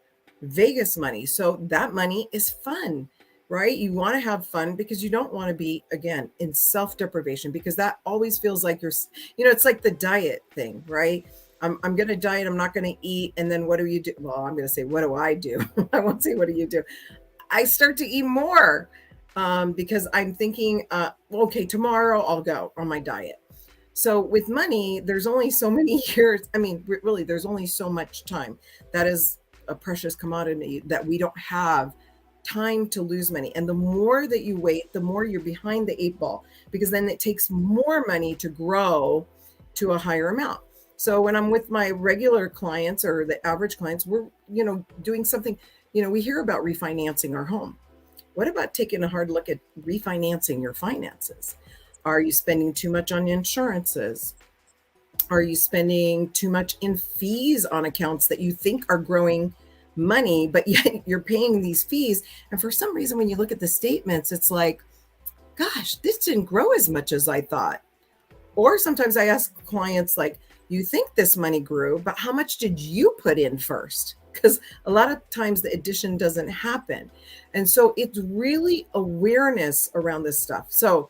Vegas money. So that money is fun, right? You want to have fun because you don't want to be, again, in self-deprivation, because that always feels like it's like the diet thing, right? I'm going to diet. I'm not going to eat. And then what do you do? Well, I'm going to say, what do I do? I won't say, what do you do? I start to eat more because I'm thinking, okay, tomorrow I'll go on my diet. So with money, there's only so many years. I mean, really, there's only so much time. That is a precious commodity that we don't have time to lose money. And the more that you wait, the more you're behind the 8 ball, because then it takes more money to grow to a higher amount. So when I'm with my regular clients or the average clients, we're, doing something, we hear about refinancing our home. What about taking a hard look at refinancing your finances? Are you spending too much on insurances? Are you spending too much in fees on accounts that you think are growing money, but yet you're paying these fees? And for some reason, when you look at the statements, it's like, gosh, this didn't grow as much as I thought. Or sometimes I ask clients, like, you think this money grew, but how much did you put in first? Because a lot of times the addition doesn't happen. And so it's really awareness around this stuff. So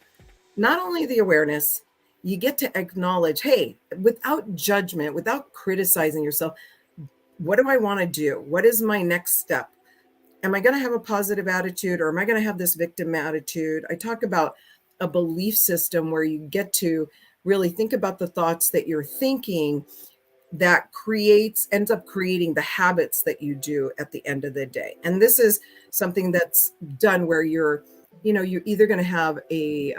not only the awareness, you get to acknowledge, hey, without judgment, without criticizing yourself, what do I want to do? What is my next step? Am I going to have a positive attitude, or am I going to have this victim attitude? I talk about a belief system where you get to really think about the thoughts that you're thinking that ends up creating the habits that you do at the end of the day. And this is something that's done where you're either going to have a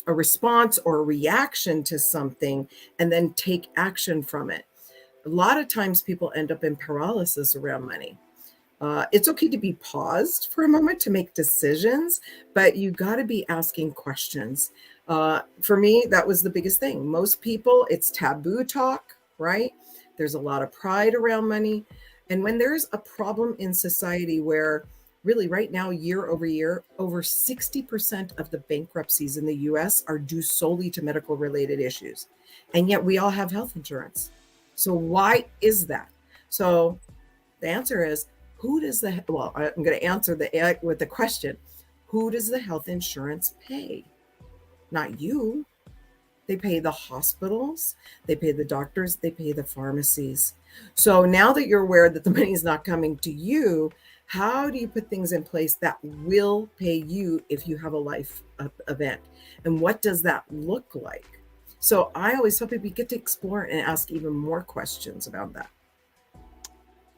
response or a reaction to something and then take action from it. A lot of times people end up in paralysis around money. It's okay to be paused for a moment to make decisions, but you got to be asking questions. For me, that was the biggest thing. Most people, it's taboo talk, right? There's a lot of pride around money. And when there's a problem in society where really right now, year over year, over 60% of the bankruptcies in the US are due solely to medical related issues. And yet we all have health insurance. So why is that? So the answer is, who does the, well, I'm going to answer with the question, who does the health insurance pay? Not you. They pay the hospitals, they pay the doctors, they pay the pharmacies. So now that you're aware that the money is not coming to you, how do you put things in place that will pay you if you have a life event? And what does that look like? So I always hope we get to explore and ask even more questions about that.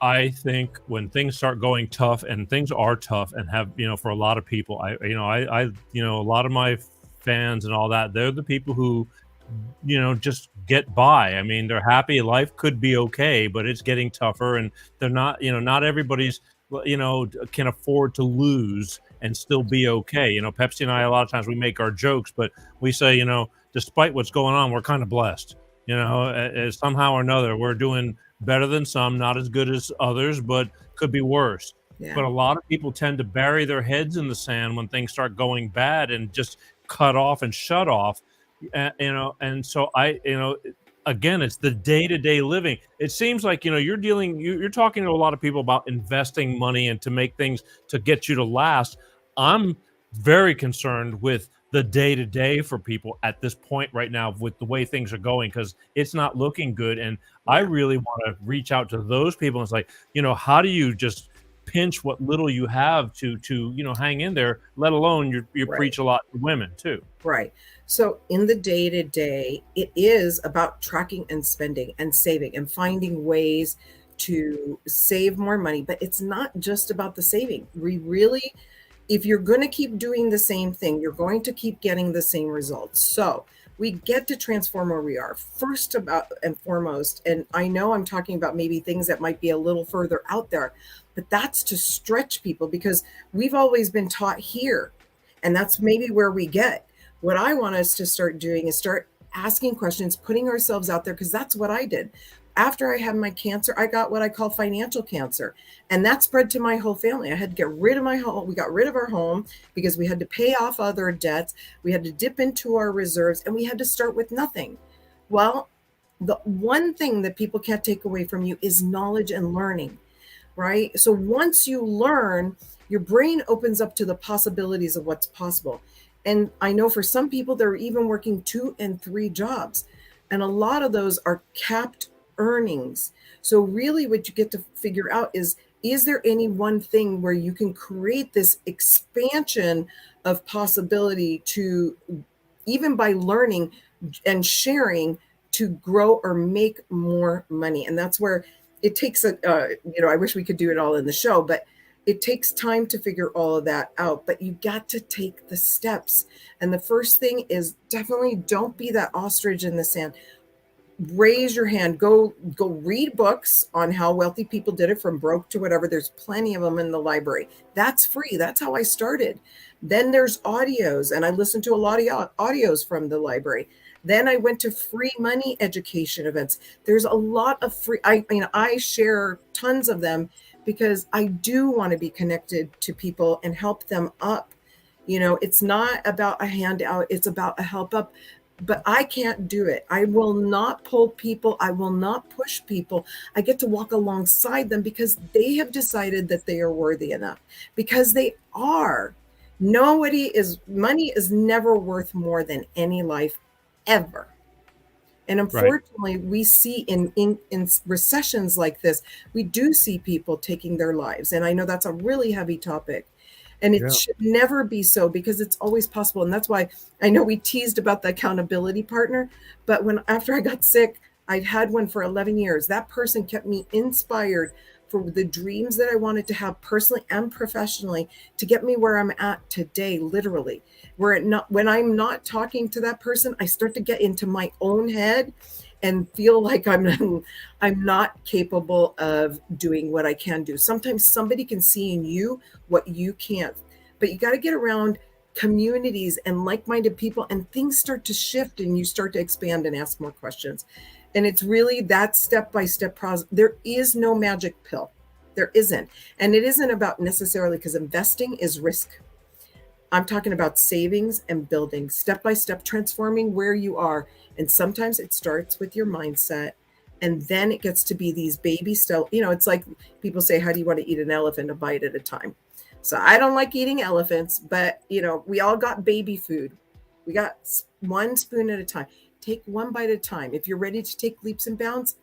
I think when things start going tough, and things are tough and have, for a lot of people, I a lot of my fans and all that, they're the people who, just get by. I mean, they're happy. Life could be okay, but it's getting tougher, and they're not, not everybody's, can afford to lose and still be okay. Pepsi and I, a lot of times we make our jokes, but we say, despite what's going on, we're kind of blessed, as somehow or another, we're doing better than some, not as good as others, but could be worse. Yeah. But a lot of people tend to bury their heads in the sand when things start going bad and just cut off and shut off. And so again, it's the day-to-day living. It seems like, you're talking to a lot of people about investing money and to make things to get you to last. I'm very concerned with the day-to-day for people at this point right now with the way things are going, because it's not looking good. And I really want to reach out to those people. And it's like, how do you just pinch what little you have to hang in there, let alone you Right. preach a lot to women too. Right. So in the day to day, it is about tracking and spending and saving and finding ways to save more money. But it's not just about the saving. We really, if you're going to keep doing the same thing, you're going to keep getting the same results. So we get to transform where we are first about and foremost. And I know I'm talking about maybe things that might be a little further out there, but that's to stretch people because we've always been taught here. And that's maybe where we get. What I want us to start doing is start asking questions, putting ourselves out there, because that's what I did. After I had my cancer, I got what I call financial cancer. And that spread to my whole family. I had to get rid of my home. We got rid of our home because we had to pay off other debts. We had to dip into our reserves and we had to start with nothing. Well, the one thing that people can't take away from you is knowledge and learning, right? So once you learn, your brain opens up to the possibilities of what's possible. And I know for some people, they're even working 2 and 3 jobs. And a lot of those are capped earnings. So really what you get to figure out is there any one thing where you can create this expansion of possibility to, even by learning and sharing, to grow or make more money? And that's where it takes I wish we could do it all in the show, but it takes time to figure all of that out, but you got to take the steps. And the first thing is definitely don't be that ostrich in the sand. Raise your hand, go read books on how wealthy people did it from broke to whatever. There's plenty of them in the library. That's free. That's how I started. Then there's audios, and I listened to a lot of audios from the library. Then I went to free money education events. There's a lot of free, I share tons of them because I do want to be connected to people and help them up. It's not about a handout, it's about a help up. But I can't do it. I will not pull people. I will not push people. I get to walk alongside them because they have decided that they are worthy enough, because they are. Money is never worth more than any life ever. And unfortunately, we see in recessions like this, we do see people taking their lives. And I know that's a really heavy topic. And it should never be so, because it's always possible. And that's why I know we teased about the accountability partner. But after I got sick, I'd had one for 11 years. That person kept me inspired for the dreams that I wanted to have personally and professionally to get me where I'm at today, literally. When I'm not talking to that person, I start to get into my own head and feel like I'm not capable of doing what I can do. Sometimes somebody can see in you what you can't, but you got to get around communities and like-minded people, and things start to shift and you start to expand and ask more questions. And it's really that step-by-step process. There is no magic pill. There isn't. And it isn't about necessarily, because investing is risk. I'm talking about savings and building, step by step, transforming where you are. And sometimes it starts with your mindset. And then it gets to be these baby steps. It's like people say, how do you want to eat an elephant? A bite at a time. So I don't like eating elephants, but we all got baby food. We got one spoon at a time. Take one bite at a time. If you're ready to take leaps and bounds,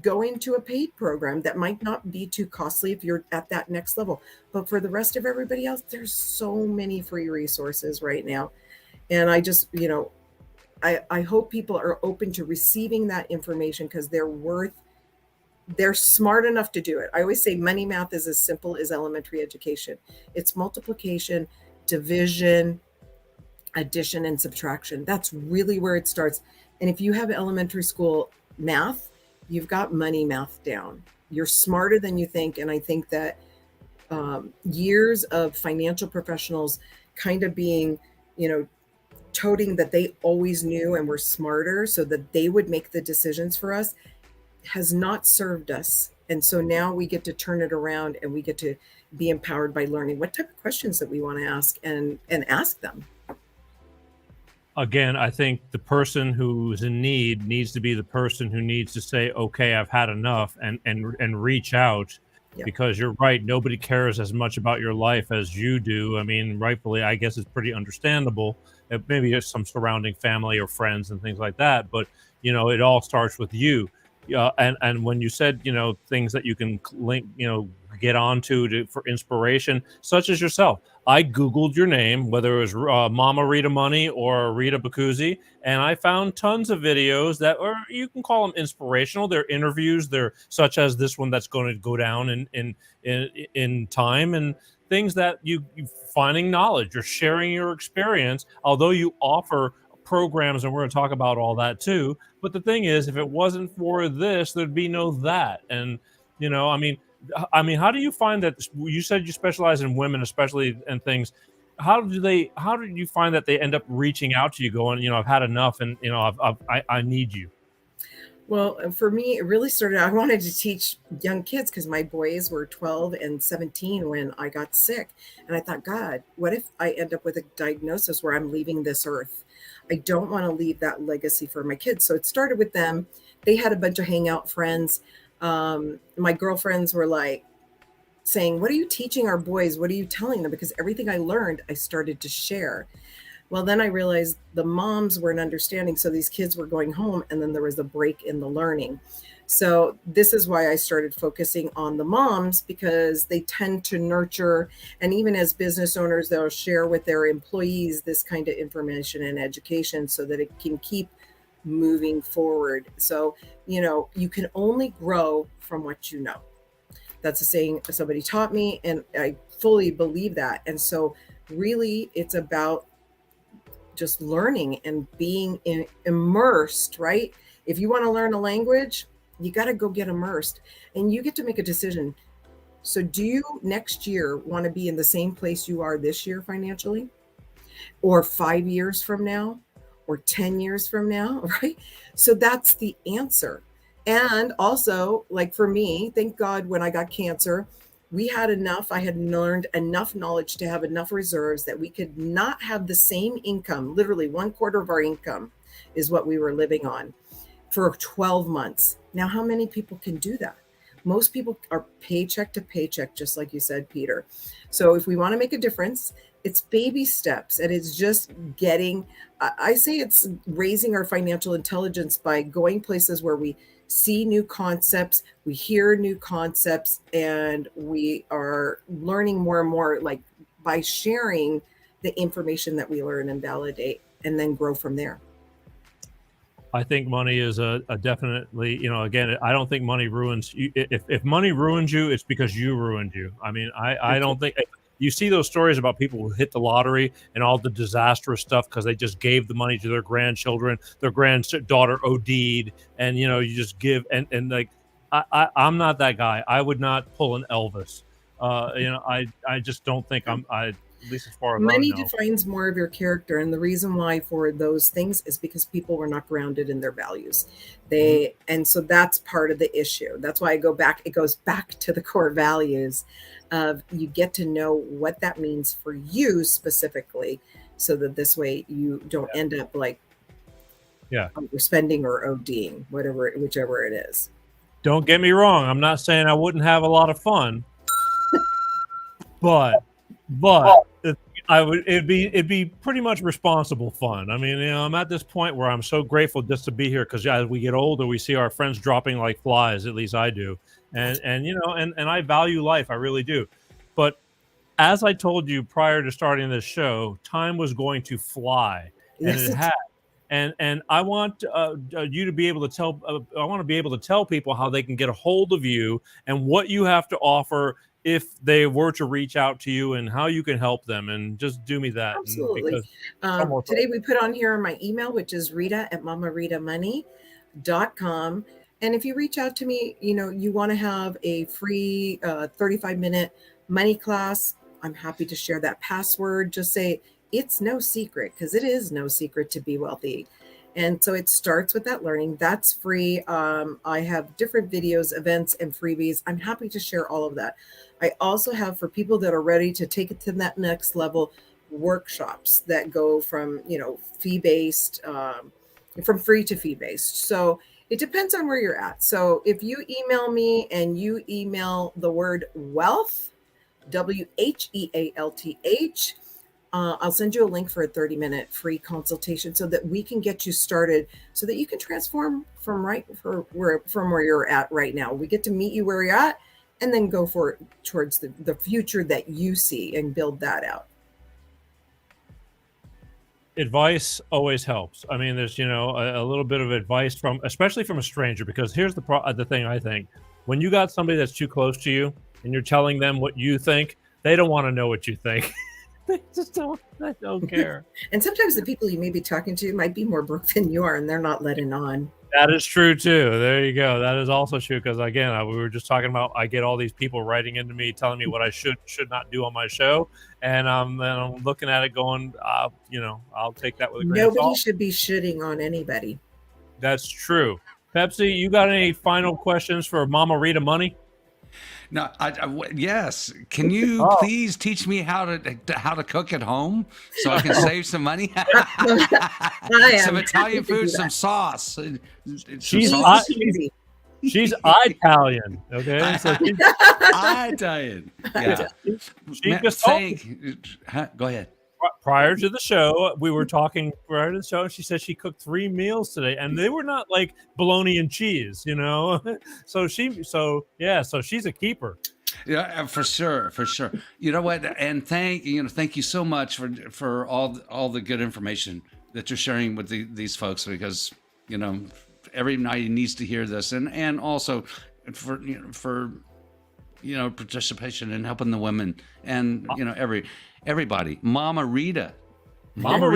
go into a paid program that might not be too costly if you're at that next level. But for the rest of everybody else, there's so many free resources right now. And I just, I hope people are open to receiving that information, because they're smart enough to do it. I always say money math is as simple as elementary education. It's multiplication, division, addition, and subtraction. That's really where it starts. And if you have elementary school math, you've got money math down. You're smarter than you think. And I think that years of financial professionals kind of being, toting that they always knew and were smarter so that they would make the decisions for us has not served us. And so now we get to turn it around, and we get to be empowered by learning what type of questions that we want to ask and ask them. Again, I think the person who's in need needs to be the person who needs to say, okay, I've had enough, and reach out. Yeah. Because you're right, nobody cares as much about your life as you do. I mean, rightfully, I guess it's pretty understandable. Maybe there's some surrounding family or friends and things like that, but it all starts with you. And when you said, things that you can link, get onto for inspiration, such as yourself. I Googled your name, whether it was Mammaritamoney or Rita Boccuzzi, and I found tons of videos that are, you can call them inspirational. They're interviews. They're such as this one that's going to go down in time, and things that you finding knowledge. You're sharing your experience, although you offer programs, and we're going to talk about all that too. But the thing is, if it wasn't for this, there'd be no that. And I mean, how do you find that? You said you specialize in women, especially, and things. How did you find that they end up reaching out to you, going, I've had enough, and I need you? Well, for me, it really started, I wanted to teach young kids because my boys were 12 and 17 when I got sick. And I thought, God, what if I end up with a diagnosis where I'm leaving this earth? I don't want to leave that legacy for my kids. So it started with them. They had a bunch of hangout friends. My girlfriends were like saying, what are you teaching our boys? What are you telling them? Because everything I learned, I started to share. Well, then I realized the moms weren't understanding. So these kids were going home, and then there was a break in the learning. So this is why I started focusing on the moms, because they tend to nurture. And even as business owners, they'll share with their employees this kind of information and education so that it can keep moving forward. So, you can only grow from what you know. That's a saying somebody taught me, and I fully believe that. And so really it's about just learning and being immersed, right? If you want to learn a language, you got to go get immersed, and you get to make a decision. So do you next year want to be in the same place you are this year financially, or 5 years from now, or 10 years from now, right? So that's the answer. And also, like for me, thank God when I got cancer, I had learned enough knowledge to have enough reserves that we could not have the same income. Literally 1/4 of our income is what we were living on for 12 months. Now, how many people can do that? Most people are paycheck to paycheck, just like you said, Peter. So if we want to make a difference, it's baby steps, and it's just I say it's raising our financial intelligence by going places where we see new concepts, we hear new concepts, and we are learning more and more, like by sharing the information that we learn and validate, and then grow from there. I think money is a definitely, again, I don't think money ruins you. If money ruins you, it's because you ruined you. I mean, I don't think you see those stories about people who hit the lottery and all the disastrous stuff because they just gave the money to their grandchildren, their granddaughter OD'd, and you just give and like I'm not that guy. I would not pull an Elvis. I just don't think at least as far as Money I know. defines more of your character, and the reason why for those things is because people were not grounded in their values. And so that's part of the issue. That's why it goes back to the core values of you get to know what that means for you specifically, so that this way you don't end up like overspending or ODing, whichever it is. Don't get me wrong. I'm not saying I wouldn't have a lot of fun, but it'd be pretty much responsible fun. I mean, I'm at this point where I'm so grateful just to be here, because as we get older, we see our friends dropping like flies. At least I do, and I value life. I really do. But as I told you prior to starting this show, time was going to fly, and it had. And I want you to be able to tell. I want to be able to tell people how they can get a hold of you and what you have to offer if they were to reach out to you, and how you can help them. And just do me that. Absolutely. Today we put on here my email, which is rita@mammaritamoney.com. And if you reach out to me, you want to have a free 35-minute money class, I'm happy to share that password. Just say, it's no secret, because it is no secret to be wealthy. And so it starts with that learning. That's free. I have different videos, events, and freebies. I'm happy to share all of that. I also have, for people that are ready to take it to that next level, workshops that go from, fee-based, from free to fee-based. So it depends on where you're at. So if you email me and you email the word wealth, WHEALTH, I'll send you a link for a 30-minute free consultation so that we can get you started, so that you can transform from where you're at right now. We get to meet you where you're at, and then go towards the future that you see and build that out. Advice always helps. I mean, there's, a little bit of advice especially from a stranger, because here's the thing. I think when you got somebody that's too close to you and you're telling them what you think, they don't want to know what you think. They just don't care. And sometimes the people you may be talking to might be more broke than you are, and they're not letting on. That is true too. There you go. That is also true, because again, we were just talking about, I get all these people writing into me telling me what I should not do on my show, and I'm looking at it going, I'll take that with a grain of salt. Nobody should be shitting on anybody. That's true. Pepsi, you got any final questions for Mama Rita Money? No, yes. Can you please teach me how to cook at home so I can save some money? Some Italian food, some sauce. She's Italian, okay? So she's Italian. Yeah. She just go ahead. Prior to the show, we were talking prior to the show. She said she cooked 3 meals today, and they were not like bologna and cheese, So she's a keeper. Yeah, for sure. You know what? And thank you so much for all the good information that you're sharing with these folks, because everybody needs to hear this, and also for participation in helping the women, and everybody. Mama Rita Money.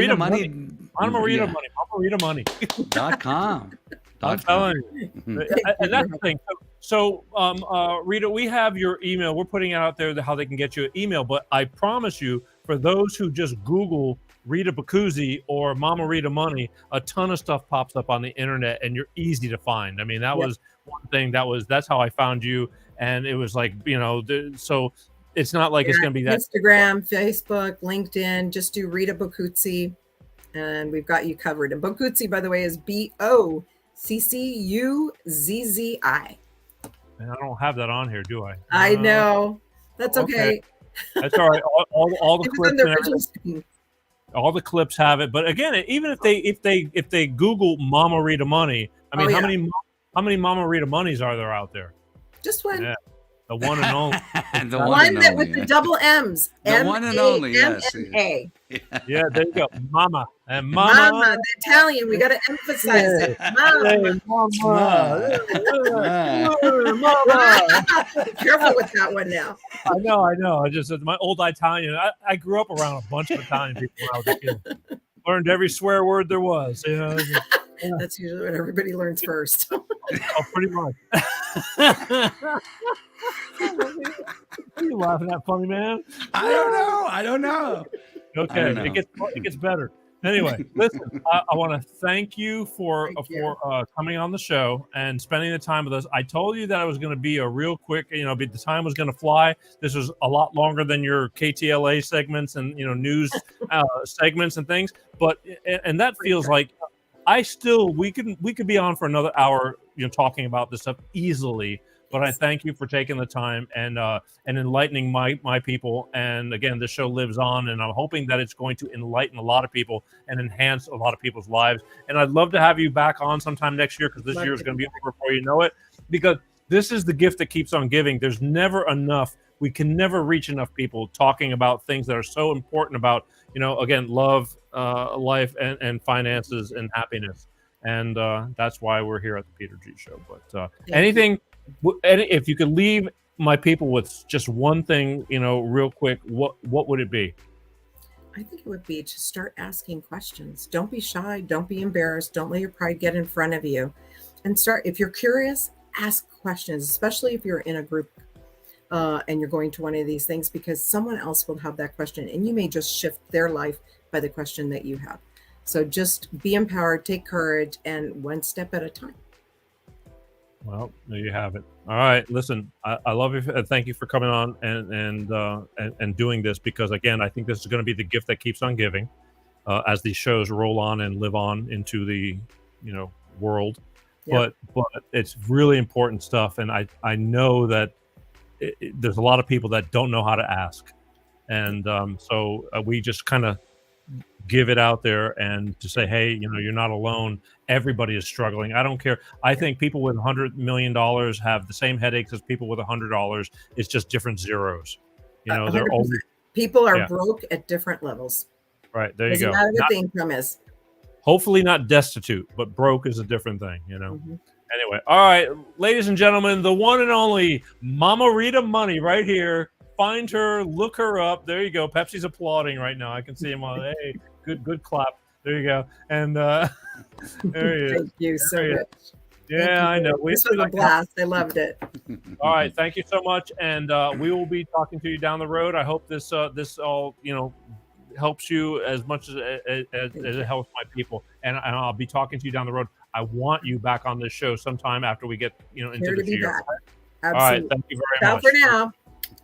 .com. I'm telling you. And that's the thing. So, Rita, we have your email. We're putting out there how they can get you an email. But I promise you, for those who just Google Rita Boccuzzi or Mama Rita Money, a ton of stuff pops up on the internet, and you're easy to find. I mean, that was one thing. That's how I found you. And it was like, so it's not like it's going to be that. Instagram, Facebook, LinkedIn, just do Rita Boccuzzi, and we've got you covered. And Boccuzzi, by the way, is BOCCUZZI. And I don't have that on here, do I? I know. That's okay. That's all right. All the clips and everything. All the clips have it. But again, even if they Google Mama Rita Money, I mean, how many Mama Rita Monies are there out there? Just one. Yeah. The one and only. The one that with the double M's. The one and only, yes. M-M-A. Yeah, there you go. Mama. And Mama, the Italian. We got to emphasize it. Mama. Mama. Be careful with that one now. I know. I just, my old Italian. I grew up around a bunch of Italian people when I was a kid. Learned every swear word there was. That's usually what everybody learns first. Pretty much. What are you laughing at, funny man? I don't know. Okay, I don't know. it gets better. Anyway, listen, I want to thank you for coming on the show and spending the time with us. I told you that it was going to be a real quick, the time was going to fly. This was a lot longer than your KTLA segments and news segments and things. But and that feels like we could be on for another hour, talking about this stuff easily. But I thank you for taking the time and enlightening my people. And again, this show lives on, and I'm hoping that it's going to enlighten a lot of people and enhance a lot of people's lives. And I'd love to have you back on sometime next year, because this year is going to be over before you know it. Because this is the gift that keeps on giving. There's never enough. We can never reach enough people talking about things that are so important about, again, love, life, and finances and happiness. And that's why we're here at the Peter G Show. But anything. If you could leave my people with just one thing, real quick, what would it be? I think it would be to start asking questions. Don't be shy. Don't be embarrassed. Don't let your pride get in front of you. And if you're curious, ask questions, especially if you're in a group and you're going to one of these things, because someone else will have that question and you may just shift their life by the question that you have. So just be empowered, take courage, and one step at a time. Well, there you have it. All right, listen, I love you. Thank you for coming on and doing this, because again, I think this is going to be the gift that keeps on giving as these shows roll on and live on into the world. Yeah. But it's really important stuff, and I know that there's a lot of people that don't know how to ask, and so we just kind of give it out there and to say, hey, you're not alone. Everybody is struggling. I don't care. I think people with $100 million have the same headaches as people with $100. It's just different zeros. They're always, people are broke at different levels. Right. There you go. Doesn't matter what the income is. Hopefully not destitute, but broke is a different thing, Mm-hmm. Anyway. All right, ladies and gentlemen, the one and only Mama Rita Money right here. Find her, look her up. There you go. Pepsi's applauding right now. I can see him on. Hey, good clap. There you go. And there he is. Thank you so much. Yeah, I know. This was a blast. I loved it. All right, thank you so much, and we will be talking to you down the road. I hope this all helps you as much as it helps my people, and I'll be talking to you down the road. I want you back on this show sometime after we get into the year. All right, thank you very much. Ciao for now.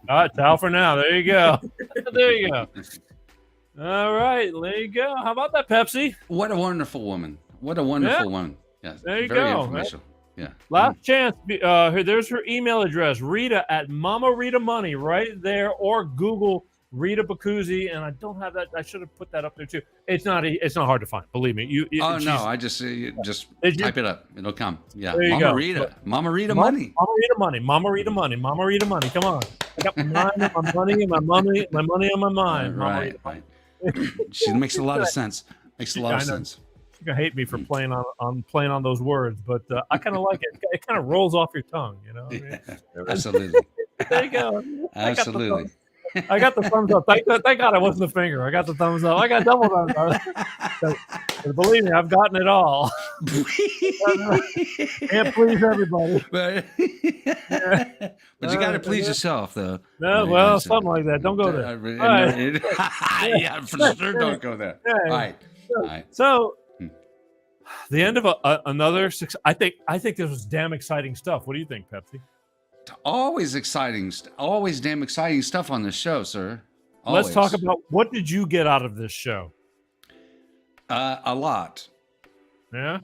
All right, ciao for now. There you go. There you go. All right, there you go. How about that, Pepsi? What a wonderful woman. What a wonderful woman. Yes. There you very go. Informational. Yeah. Last chance. There's her email address, Rita at Mama Rita Money, right there, or Google Rita Boccuzzi, and I don't have that. I should have put that up there too. It's not hard to find. Believe me. I just type it up. It'll come. Yeah. There you Mama go. Rita. Mama Rita Money. Mama Rita Money. Mama Rita Money. Mama Rita Money. Come on. I got my mind on my money and my money on my mind. Right. She makes a lot of sense. Makes a lot of sense. You can hate me for playing on those words, but I kind of like it. It kind of rolls off your tongue, Yeah, absolutely. There you go. Absolutely. I got the thumbs up. Thank God I wasn't the finger. I got the thumbs up. I got double thumbs up. Believe me, I've gotten it all. Can't please everybody. But you got to please yourself, though. No, well, something like that. Don't go there. Yeah, for sure, don't go there. Yeah. All right. So, the end of another. I think this was damn exciting stuff. What do you think, Pepsi? Always exciting, always damn exciting stuff on this show, sir. Always. Let's talk about what did you get out of this show? A lot. Yeah.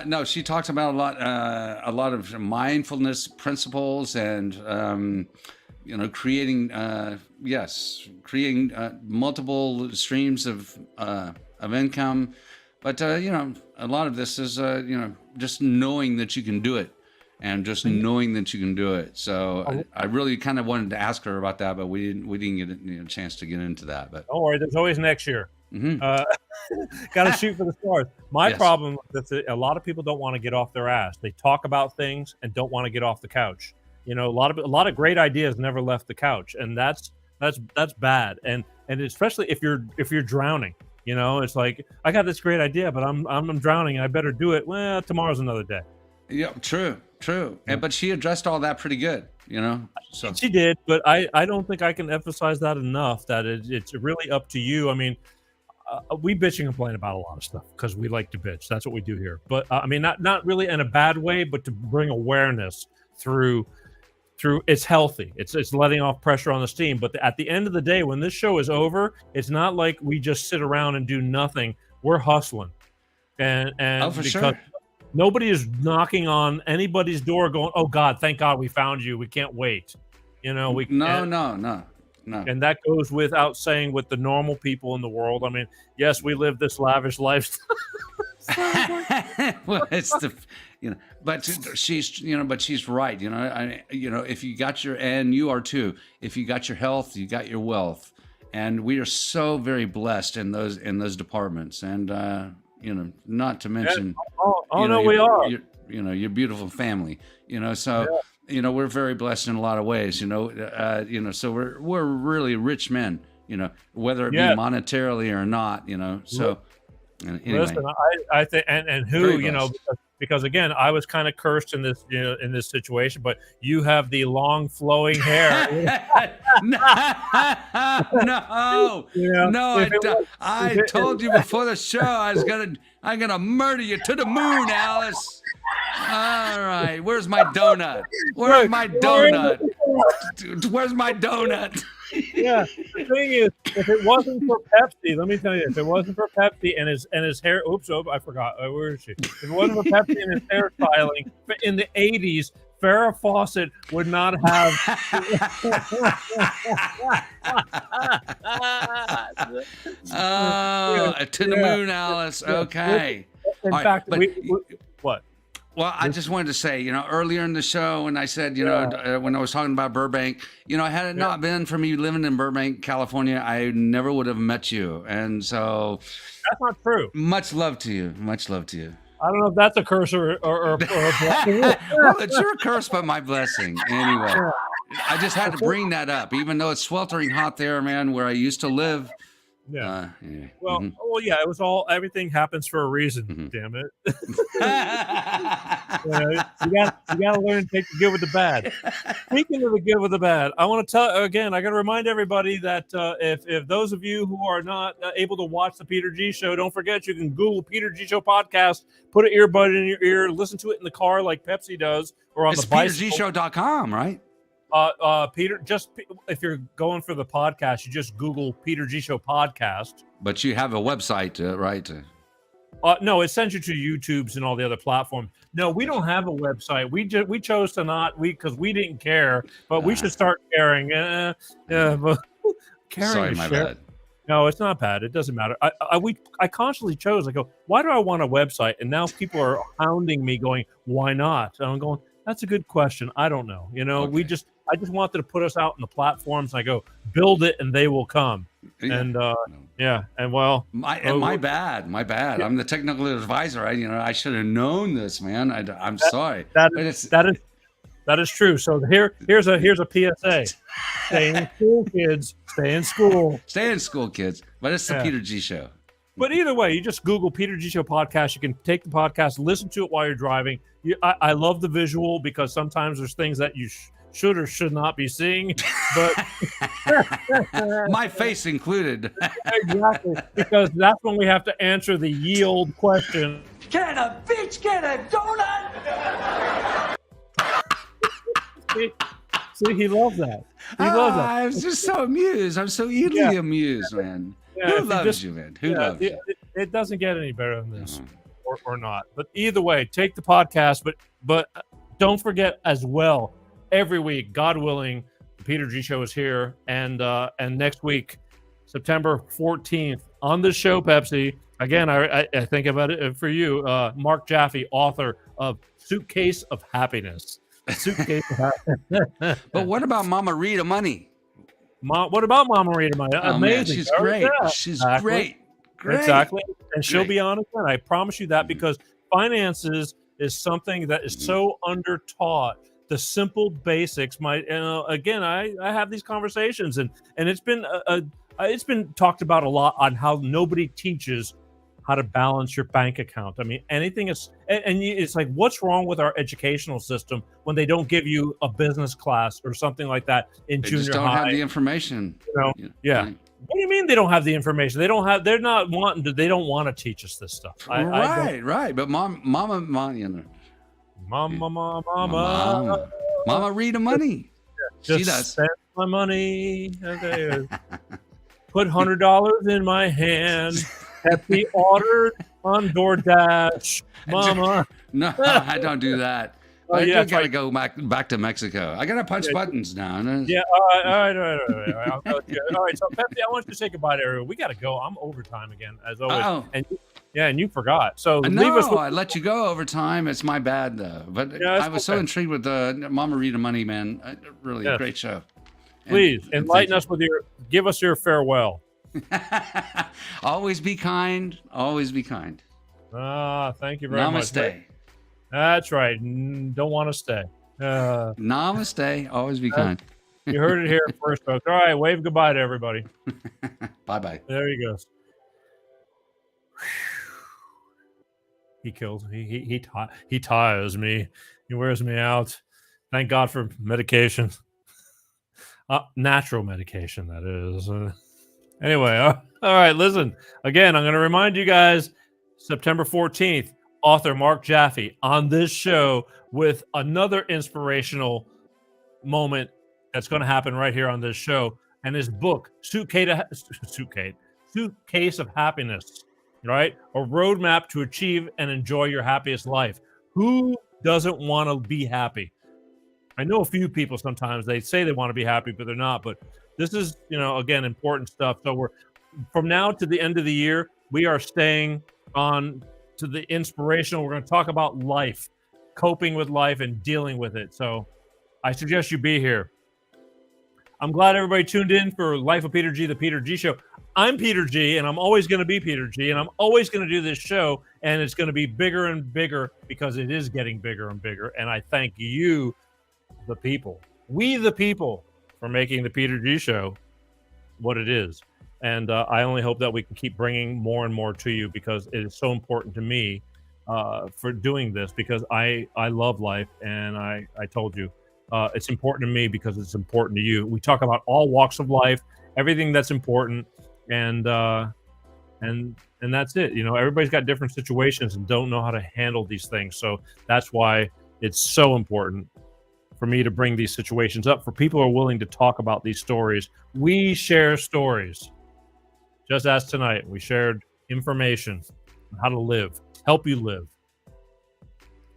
No, she talks about a lot of mindfulness principles and creating multiple streams of income, but a lot of this is just knowing that you can do it. And just knowing that you can do it. So I really kind of wanted to ask her about that, but we didn't get a chance to get into that. But don't worry, there's always next year. Mm-hmm. Got to shoot for the stars. My problem is that a lot of people don't want to get off their ass. They talk about things and don't want to get off the couch. A lot of great ideas never left the couch, and that's bad. And especially if you're drowning. It's like I got this great idea, but I'm drowning. I better do it. Well, tomorrow's another day. Yeah, true. But she addressed all that pretty good, you know. So She did, but I don't think I can emphasize that enough. That it's really up to you. I mean, we bitch and complain about a lot of stuff because we like to bitch. That's what we do here. But I mean, not really in a bad way, but to bring awareness through it's healthy. It's letting off pressure on the steam. But at the end of the day, when this show is over, it's not like we just sit around and do nothing. We're hustling, and oh, for because sure. nobody is knocking on anybody's door going, "Oh God, thank God we found you. We can't wait." You know, we No. and that goes without saying with the normal people in the world. I mean, yes, we live this lavish lifestyle. Well, it's the, you know, but she's right. You know, if you got and you are too. If you got your health, you got your wealth, and we are so very blessed in those departments. And not to mention, We are. Your beautiful family. So. We're very blessed in a lot of ways, so we're really rich men, whether it be monetarily or not, so anyway. Listen, I think, and who, because again, I was kind of cursed in this, in this situation, but you have the long flowing hair. No, I told you before the show I'm gonna murder you to the moon, Alice. All right, where's my donut? Where's my donut? Yeah, the thing is, if it wasn't for Pepsi, let me tell you, if it wasn't for Pepsi and his hair, I forgot, where is she? If it wasn't for Pepsi and his hairstyling in the 80s, Farrah Fawcett would not have. To the moon, Alice. Okay. In fact, what? Well, I just wanted to say, earlier in the show when I said, when I was talking about Burbank, had it not been for me living in Burbank, California, I never would have met you. And so that's not true. Much love to you. Much love to you. I don't know if that's a curse or a blessing. Well, it's your curse, but my blessing. Anyway, I just had to bring that up, even though it's sweltering hot there, man, where I used to live. Yeah. Well, yeah. It was everything happens for a reason. Damn it. You got to learn to take the good with the bad. Speaking of the good with the bad, I want to tell again. I got to remind everybody that if those of you who are not able to watch the Peter G Show, don't forget you can Google Peter G Show podcast, put an earbud in your ear, listen to it in the car like Pepsi does, or on the bicycle. petergshow.com, right? Peter, just if you're going for the podcast, you just Google Peter G Show podcast. But you have a website, right? No, it sends you to YouTube's and all the other platforms. No, we don't have a website. We chose to not because we didn't care, but we should start caring. But caring. Sorry, my bad. No, it's not bad. It doesn't matter. I consciously chose. I go, why do I want a website? And now people are hounding me, going, why not? And I'm going, that's a good question. I don't know. Okay. I just wanted to put us out in the platforms. And I go, build it and they will come. And and well, my bad. I'm the technical advisor. I should have known this, man. I'm sorry. That is true. So here's a PSA. Stay in school, kids. Stay in school. Stay in school, kids. But it's the Peter G Show. But either way, you just Google Peter G Show podcast. You can take the podcast, listen to it while you're driving. I love the visual because sometimes there's things that you should or should not be seeing. But my face included. Exactly, because that's when we have to answer the yield question. Can a bitch get a donut? See, he loves that. He loves that. I was just so amused. I'm so easily amused, man. Who loves you, man? Who loves you? It doesn't get any better than this, or not. But either way, take the podcast. But don't forget as well. Every week, God willing, the Peter G Show is here, and next week, September 14th, on the show, Pepsi. Again, I think about it for you, Mark Jaffe, author of Suitcase of Happiness. Suitcase of Happiness. But what about Mama Rita Money? What about Mama Rita Money? Amazing. Man, she's great. Yeah. She's great. Exactly. And she'll be on again. I promise you that, because finances is something that is so undertaught. The simple basics again, I have these conversations and it's been talked about a lot on how nobody teaches how to balance your bank account. I mean, anything is, it's like, what's wrong with our educational system when they don't give you a business class or something like that in They junior just don't high? have the information. You know? Yeah. What do you mean they don't have the information? They don't have. They're not wanting to. They don't want to teach us this stuff. Right. But mama, you know, Mama Rita money. Just She does. spend my money. Put $100 in my hand. Happy ordered on DoorDash, Mama. No, I don't do that. Oh, I yeah, gotta go back to Mexico. I gotta punch buttons now. Yeah, all right. All right, so Pepe, I want you to say goodbye to everyone. We gotta go. I'm overtime again, as always. Oh. And you forgot. So No, leave us with, I let you go over time. It's my bad though. But Yeah, it's I was so okay. intrigued with the Mama Rita money, man. Really a great show. please And enlighten thank us with give us your farewell. you. Always be kind. Always be kind. Thank you very much. Namaste. That's right. Don't want to stay. Namaste. Always be kind. You heard it here first, folks. All right, wave goodbye to everybody. Bye. There he goes. He kills me. He tires me. He wears me out. Thank God for medication. Natural medication, that is. Anyway, all right, listen. Again, I'm going to remind you guys, September 14th, author Mark Jaffe on this show with another inspirational moment that's going to happen right here on this show. And his book, Suitcase of Happiness, right? A roadmap to achieve and enjoy your happiest life. Who doesn't want to be happy? I know a few people sometimes they say they want to be happy, but they're not. But this is, again, important stuff. So we're from now to the end of the year, we are staying on to the inspirational. We're going to talk about life, coping with life and dealing with it. So I suggest you be here. I'm glad everybody tuned in for Life of Peter G, the Peter G Show. I'm Peter G, and I'm always going to be Peter G, and I'm always going to do this show, and it's going to be bigger and bigger because it is getting bigger and bigger. And I thank you, the people, we the people, for making the Peter G Show what it is. And I only hope that we can keep bringing more and more to you because it is so important to me for doing this because I love life, and I told you it's important to me because it's important to you. We talk about all walks of life, everything that's important, and that's it. Everybody's got different situations and don't know how to handle these things. So that's why it's so important for me to bring these situations up for people who are willing to talk about these stories. We share stories. Just as tonight, we shared information on how to live, help you live.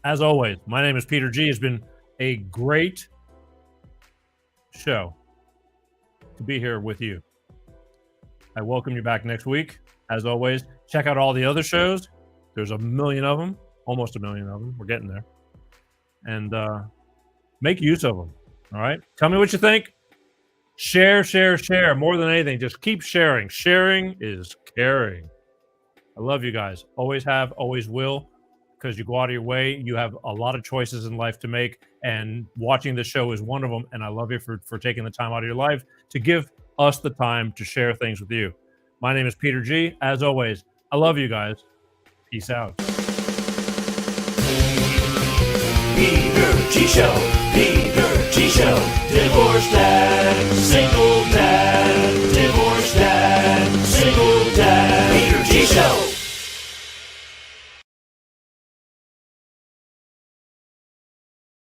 As always, my name is Peter G. It's been a great show to be here with you. I welcome you back next week. As always, check out all the other shows. There's a million of them, almost a million of them. We're getting there. And make use of them. All right? Tell me what you think. Share. More than anything, just keep sharing. Sharing is caring. I love you guys. Always have, always will, because you go out of your way. You have a lot of choices in life to make, and watching the show is one of them. And I love you for taking the time out of your life to give us the time to share things with you. My name is Peter G. As always, I love you guys. Peace out. Peter G Show, Peter G Show, Divorce Dad.